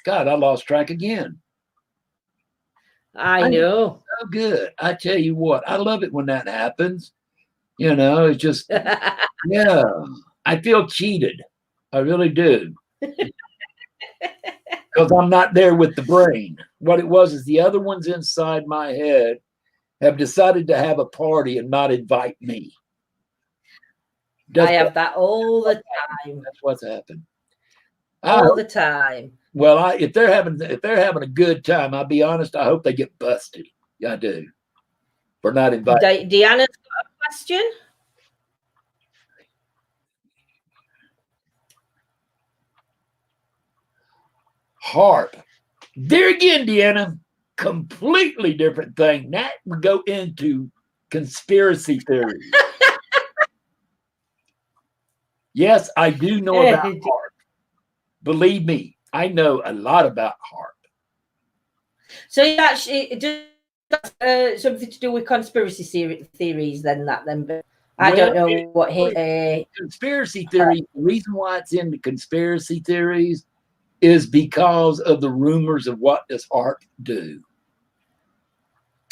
I lost track again. I know. So good. I tell you what, I love it when that happens. It's just, yeah, I feel cheated. I really do. Because I'm not there with the brain. What it was is the other ones inside my head have decided to have a party and not invite me. I have that all the time. That's what's happened. All the time. Well, if they're having a good time, I'll be honest, I hope they get busted. I do. For not inviting. Deanna's got a question. Harp. There again, Deanna, completely different thing. That would go into conspiracy theories. Yes, I do know about harp. Believe me, I know a lot about harp. So it does something to do with conspiracy theories, but I don't know what conspiracy theories. The reason why it's into conspiracy theories is because of the rumors of what does harp do.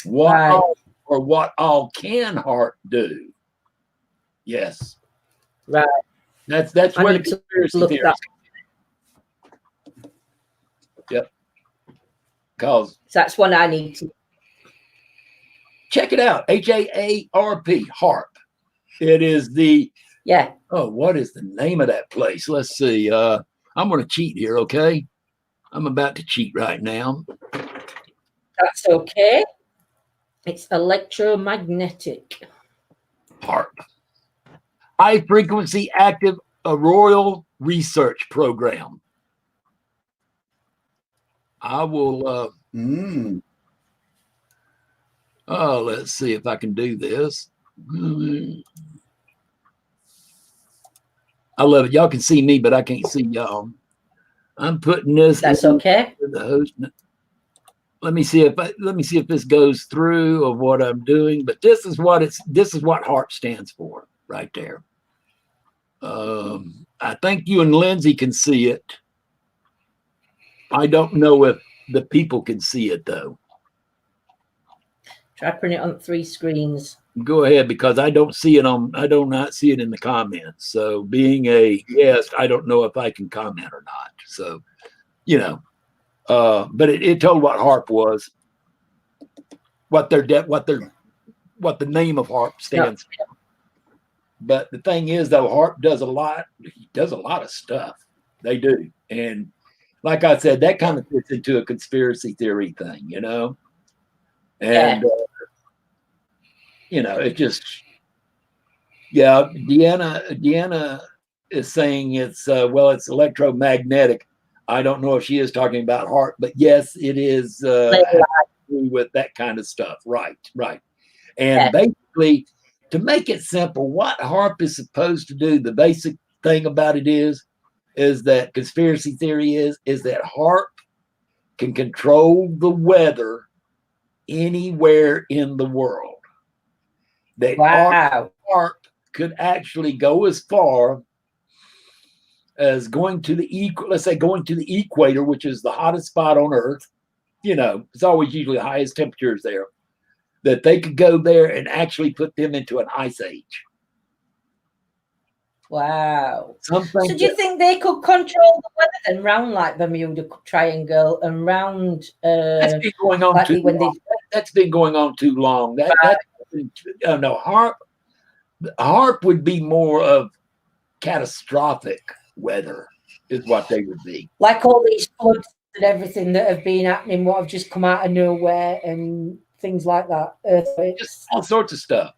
What all can harp do? Yes. Right. That's where the conspiracy theories. Yep. Because that's one I need to check it out. HAARP, harp. It is the what is the name of that place? Let's see. I'm going to cheat here, okay? I'm about to cheat right now. That's okay. It's electromagnetic. Harp. High frequency active auroral research program. I will let's see if I can do this. I love it. Y'all can see me, but I can't see y'all. I'm putting this. That's okay. The host. Let me see if this goes through of what I'm doing. But this is what HARP stands for right there. I think you and Lindsay can see it. I don't know if the people can see it though. Try putting it on 3 screens. Go ahead, because I don't not see it in the comments. So being a guest, I don't know if I can comment or not. So, but it told what HARP was, what the name of HARP stands for. But the thing is, though, HARP does a lot of stuff. They do. And like I said, that kind of fits into a conspiracy theory thing, And, it just, Deanna is saying it's electromagnetic. I don't know if she is talking about HARP, but yes, it is with that kind of stuff. Right. And basically, to make it simple, what HARP is supposed to do, the basic thing about it is that conspiracy theory is that HARP can control the weather anywhere in the world. That HARP could actually go as far as going to the equator, which is the hottest spot on Earth. It's always usually the highest temperatures there. That they could go there and actually put them into an ice age. Wow. So do you think they could control the weather then round like Bermuda Triangle and round that's been going on too long. That's been going on too long. HARP would be more of catastrophic weather is what they would be. Like all these floods and everything that have been happening, what have just come out of nowhere and things like that. Just all sorts of stuff.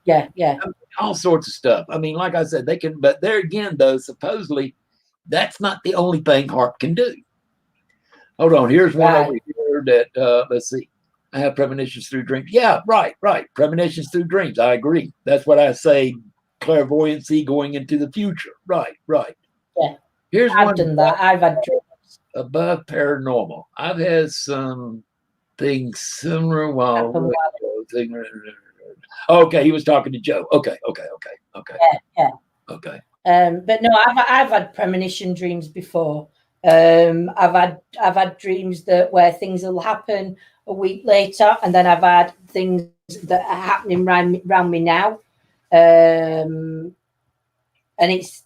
Yeah. All sorts of stuff. I mean, like I said, they can, but there again, though, supposedly that's not the only thing HARP can do. Hold on. Here's one over here that, let's see. I have premonitions through dreams. Yeah, right. Premonitions through dreams. I agree. That's what I say. Clairvoyancy going into the future. Right. Yeah. I've done that. I've had dreams. Above paranormal. I've had some things similar while. Okay, he was talking to Joe. Okay. Yeah. Okay. But no, I've had premonition dreams before. I've had dreams where things will happen a week later, and then I've had things that are happening around me now. And it's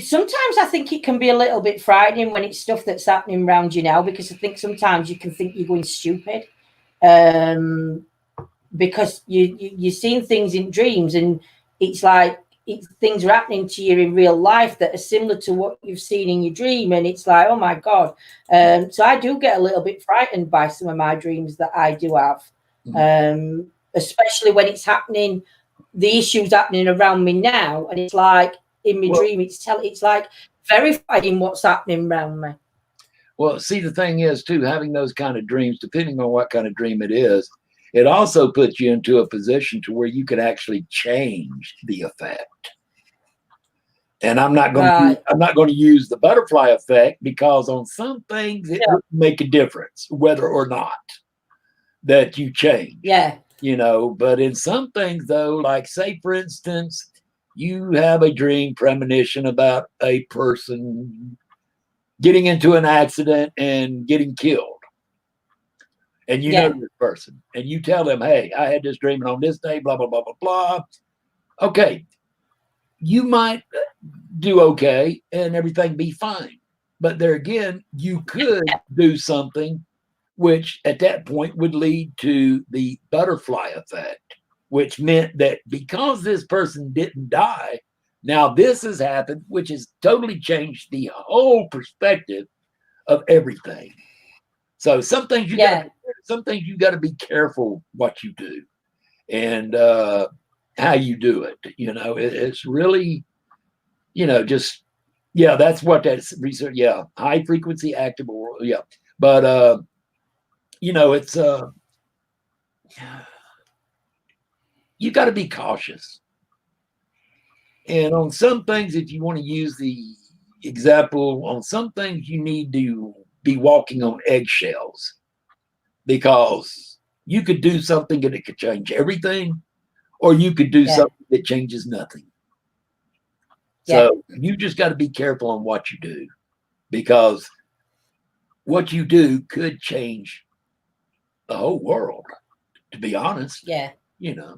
sometimes I think it can be a little bit frightening when it's stuff that's happening around you now, because I think sometimes you can think you're going stupid. Because you're seeing things in dreams, and it's like things are happening to you in real life that are similar to what you've seen in your dream, and it's like, oh my God. So I do get a little bit frightened by some of my dreams that I do have, especially when it's happening, the issues happening around me now, and it's like in my dream, it's like verifying what's happening around me. Well, see, the thing is too, having those kind of dreams, depending on what kind of dream it is, it also puts you into a position to where you could actually change the effect. And I'm not going to use the butterfly effect, because on some things it would make a difference whether or not that you change. Yeah. But in some things though, like say for instance, you have a dream premonition about a person getting into an accident and getting killed. And know this person, and you tell them, hey, I had this dream on this day, blah, blah, blah, blah, blah. Okay. You might do okay and everything be fine. But there again, you could do something which at that point would lead to the butterfly effect, which meant that because this person didn't die, now this has happened, which has totally changed the whole perspective of everything. So some things you got to be careful what you do and how you do it. It's really, that's what that's research. Yeah, high frequency active world. Yeah, but it's you got to be cautious. And on some things, if you want to use the example, on some things you need to be walking on eggshells, because you could do something and it could change everything, or you could do something that changes nothing. So you just got to be careful on what you do, because what you do could change the whole world, to be honest. Yeah.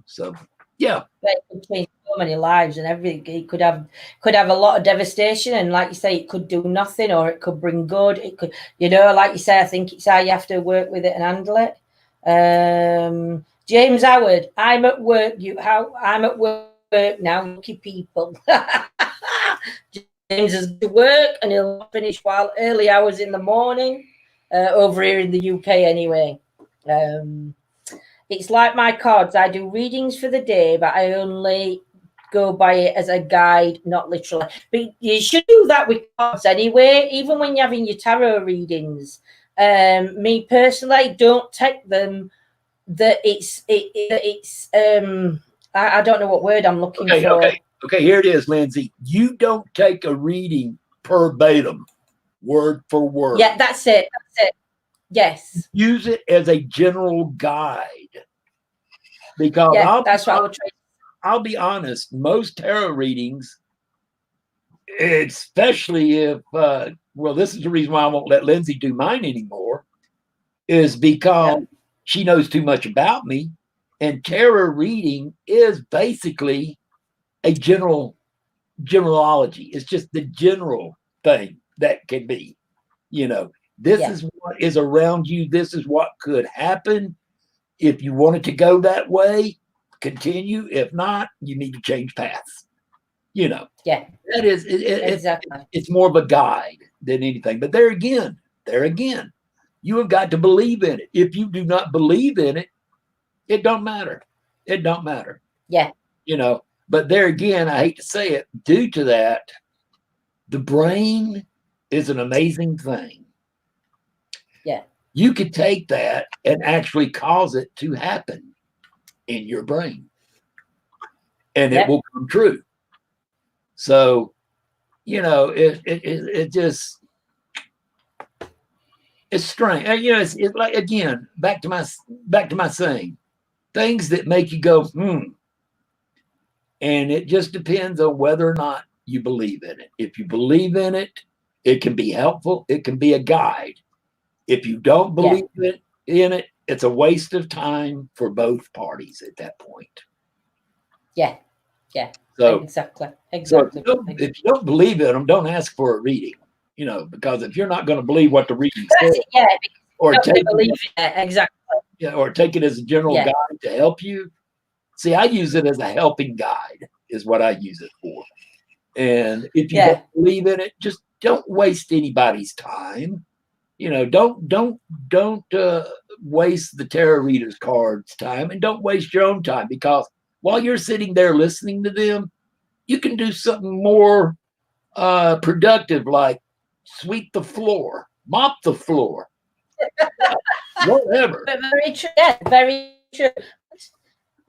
So yeah. But it could change so many lives and everything. It could have a lot of devastation, and like you say, it could do nothing, or it could bring good. It could, like you say, I think it's how you have to work with it and handle it. James Howard, I'm at work. I'm at work now. Lucky people. James has to work, and he'll finish while early hours in the morning. Over here in the UK, anyway. It's like my cards. I do readings for the day, but I only go by it as a guide, not literally. But you should do that with cards anyway, even when you're having your tarot readings. Me personally, don't take them that I don't know what word I'm looking for. Okay, here it is, Lindsay. You don't take a reading verbatim, word for word. Yeah, that's it. Yes. Use it as a general guide. Because I'll be honest, most tarot readings, especially if this is the reason why I won't let Lindsay do mine anymore, is because she knows too much about me, and tarot reading is basically a generology. It's just the general thing that can be, this is what is around you. This is what could happen. If you want it to go that way, continue. If not, you need to change paths. That is exactly. It's more of a guide than anything. But there again, you have got to believe in it. If you do not believe in it, it don't matter. It don't matter. Yeah. But there again, I hate to say it, due to that, the brain is an amazing thing. Yeah. You could take that and actually cause it to happen in your brain, and it will come true. So, it just, it's strange. It's like, again, back to my saying, things that make you go, and it just depends on whether or not you believe in it. If you believe in it, it can be helpful. It can be a guide. If you don't believe in it, it's a waste of time for both parties at that point. Yeah. So exactly. So if you don't believe in them, don't ask for a reading. Because if you're not going to believe what the reading says, or take it as a general guide to help you. See, I use it as a helping guide, is what I use it for. And if you don't believe in it, just don't waste anybody's time. Don't waste the tarot reader's cards time, and don't waste your own time, because while you're sitting there listening to them, you can do something more productive, like sweep the floor, mop the floor, whatever. Very true. Yeah, very true.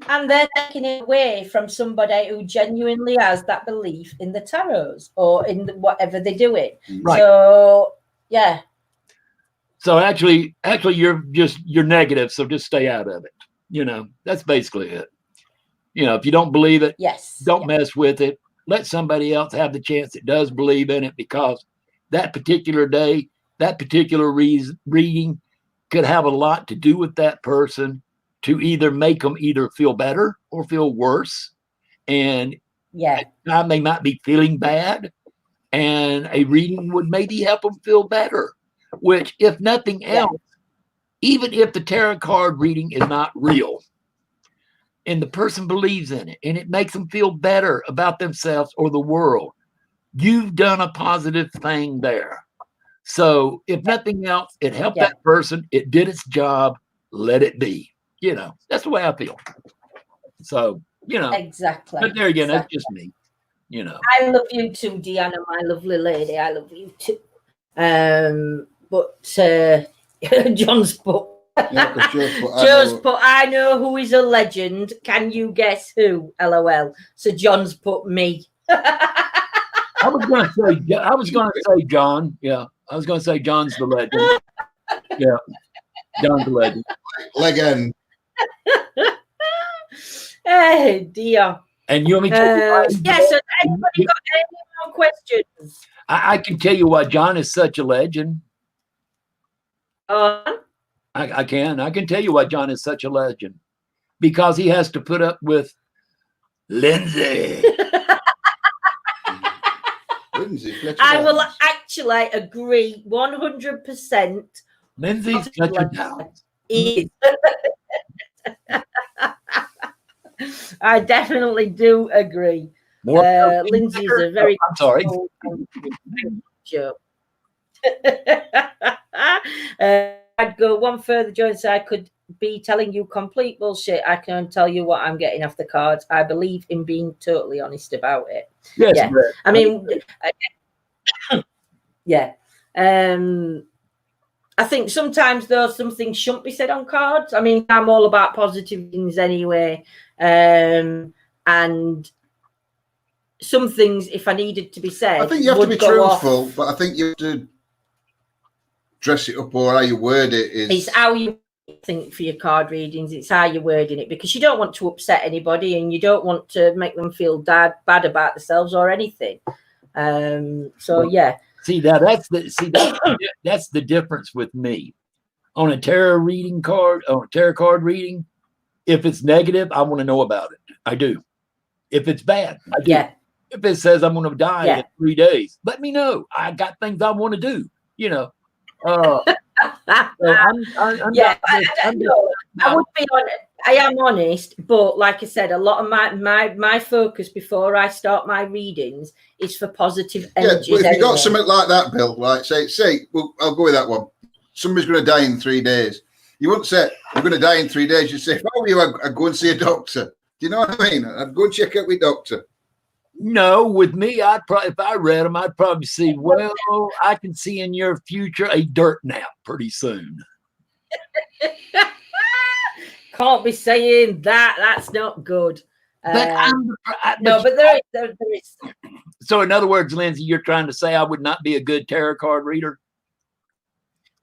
And they're taking it away from somebody who genuinely has that belief in the tarots or in whatever they're doing. Right. So, yeah. So actually, you're negative. So just stay out of it. That's basically it. If you don't believe it, don't mess with it. Let somebody else have the chance that does believe in it, because that particular day, that particular reading could have a lot to do with that person, to either make them either feel better or feel worse. And they might be feeling bad, and a reading would maybe help them feel better. Which, if nothing else, even if the tarot card reading is not real, and the person believes in it, and it makes them feel better about themselves or the world, you've done a positive thing there. So if nothing else, it helped that person. It did its job. Let it be. That's the way I feel. So, Exactly. But there again, that's just me. I love you too, Deanna, my lovely lady. I love you too. But John's put. Joe's put, I know who is a legend. Can you guess who? LOL. So John's put me. I was going to say John. Yeah, I was going to say John's the legend. Yeah, John's the legend. Legend. Hey dear. And you want me to yeah, so anybody got any more questions? I can tell you why John is such a legend. I can tell you why John is such a legend. Because he has to put up with Lindsay. I will actually agree 100%. Lindsay's such a talent. I definitely do agree. Lindsay's a very. I'm sorry. I'd go one further, Joyce. I could be telling you complete bullshit. I can tell you what I'm getting off the cards. I believe in being totally honest about it. Yes, yeah. I mean, yeah. I think sometimes though some things shouldn't be said on cards. I mean, I'm all about positive things anyway. And some things, if I needed to be said, I think you have to be truthful, but I think you have to dress it up, or how you word it is. It's how you think for your card readings. It's how you're wording it, because you don't want to upset anybody and you don't want to make them feel bad about themselves or anything. So yeah. See that's the difference with me. On a tarot reading card, on a tarot card reading, if it's negative, I want to know about it. I do. If it's bad, I do. Yeah. If it says I'm going to die in 3 days, let me know. I got things I want to do. You know. So I would be honest. I am honest, but like I said, a lot of my focus before I start my readings is for positive energies. Yeah, but if you got something like that, Bill, like say, well, I'll go with that one. Somebody's going to die in 3 days. You wouldn't say you're going to die in 3 days. You say, if I were you, I'd go and see a doctor. Do you know what I mean? I'd go and check out with doctor. No, with me, if I read them, I'd probably see, well, I can see in your future a dirt nap pretty soon. Can't be saying that. That's not good. But there is. So, in other words, Lindsay, you're trying to say I would not be a good tarot card reader?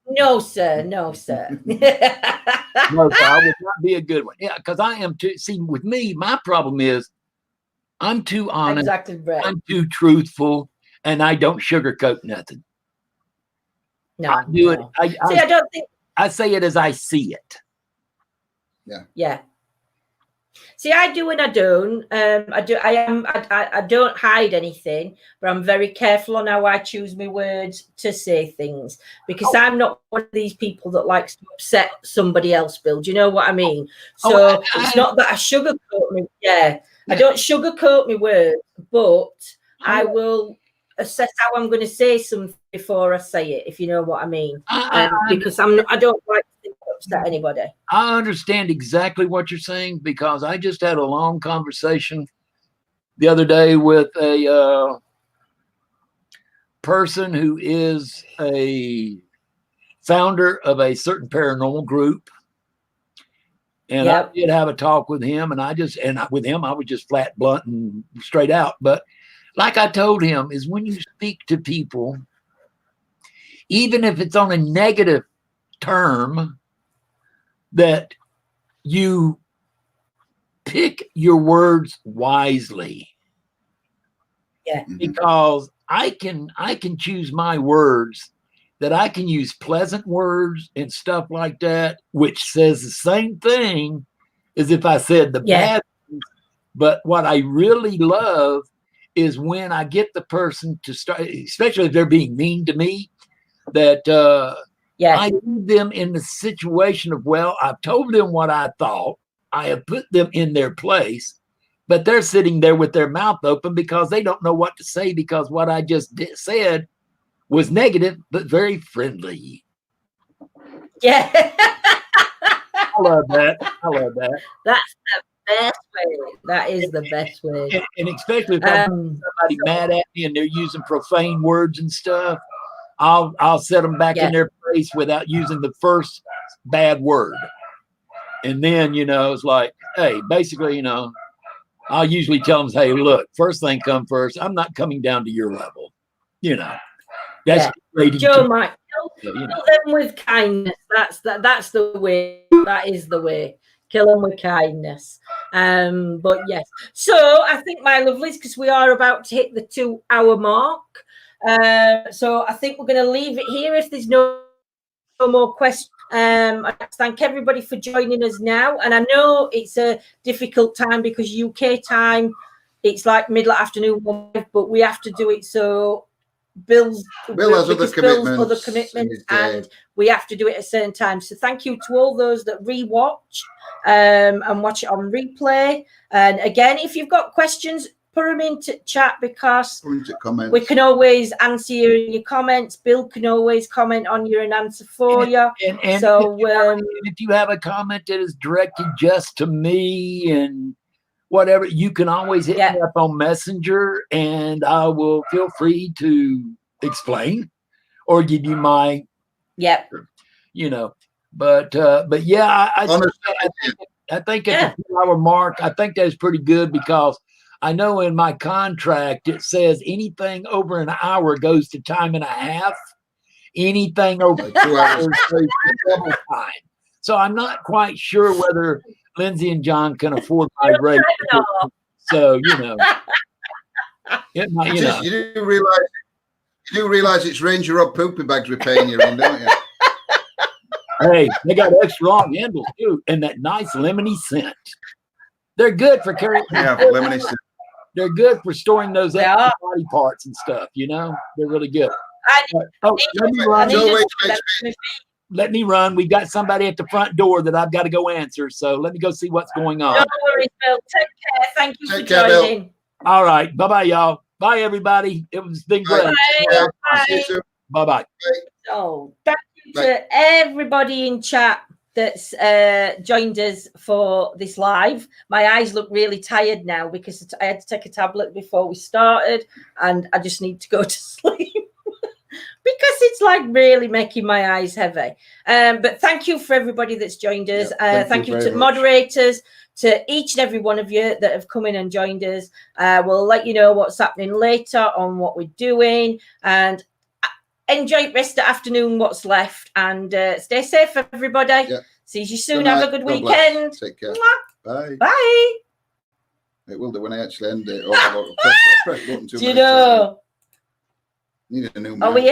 No, sir. No, sir. No, sir, I would not be a good one. Yeah, because I am too. See, with me, my problem is I'm too honest. Exactly right. I'm too truthful, and I don't sugarcoat nothing. No, I do it. I don't think I say it as I see it. Yeah. See, I do and I don't. I don't hide anything, but I'm very careful on how I choose my words to say things, because I'm not one of these people that likes to upset somebody else, Bill. Do you know what I mean? So it's not that I sugarcoat me. Yeah. I don't sugarcoat my words, but I will assess how I'm going to say something before I say it, if you know what I mean. Because I don't like to upset anybody. I understand exactly what you're saying, because I just had a long conversation the other day with a person who is a founder of a certain paranormal group. And I did have a talk with him, and with him, I was just flat, blunt, and straight out. But like I told him, is when you speak to people, even if it's on a negative term, that you pick your words wisely. Yeah. Because I can choose my words, that I can use pleasant words and stuff like that, which says the same thing as if I said the bad things. But what I really love is when I get the person to start, especially if they're being mean to me, that I leave them in the situation of, well, I've told them what I thought. I have put them in their place, but they're sitting there with their mouth open because they don't know what to say, because what I just said was negative, but very friendly. Yeah. I love that. That's the best way. That is the best way. And especially if I'm somebody mad at me and they're using profane words and stuff, I'll set them back in their place without using the first bad word. And then, it's like, hey, basically, I'll usually tell them, hey, look, first thing come first. I'm not coming down to your level. You know, that's Joe might kill you know. them with kindness. That's the way. That is the way. Kill them with kindness. But yes. So I think, my lovelies, because we are about to hit the 2-hour mark. So I think we're going to leave it here if there's no more questions. I'd like to thank everybody for joining us now. And I know it's a difficult time because UK time, it's like middle afternoon, but we have to do it. So Bill has other commitments, and we have to do it at a certain time. So thank you to all those that rewatch and watch it on replay. And again, if you've got questions, put them into chat, because we can always answer your comments. Bill can always comment on you and answer for you. And so if you have a comment that is directed just to me and whatever, you can always hit me up on Messenger, and I will feel free to explain or give you my, you know. But yeah, I think at the 2-hour mark, I think that's pretty good, because I know in my contract it says anything over an hour goes to time and a half. Anything over 2 hours goes to double time. So I'm not quite sure whether Lindsay and John can afford my rate. So, you know. You do realize it's Ranger Rob poopy bags we're paying you in, don't you? Hey, they got extra long handles too, and that nice lemony scent. They're good for carrying. Yeah, lemony scent. They're good for storing those extra body parts and stuff. You know, they're really good. Let me run. We got somebody at the front door that I've got to go answer. So let me go see what's going on. No worries, Bill. Take care. Thank you for joining. Bill. All right. Bye-bye, y'all. Bye, everybody. It's been great. Bye-bye. So thank you to everybody in chat that's joined us for this live. My eyes look really tired now because I had to take a tablet before we started, and I just need to go to sleep. Because it's like really making my eyes heavy. But thank you for everybody that's joined us. Thank you to moderators, to each and every one of you that have come in and joined us. We'll let you know what's happening later on what we're doing. And enjoy the rest of the afternoon, what's left. And stay safe, everybody. Yeah. See you soon. Have a good weekend. Take care. Bye. Bye. It will do when I actually end it. Press button too many times. Need a new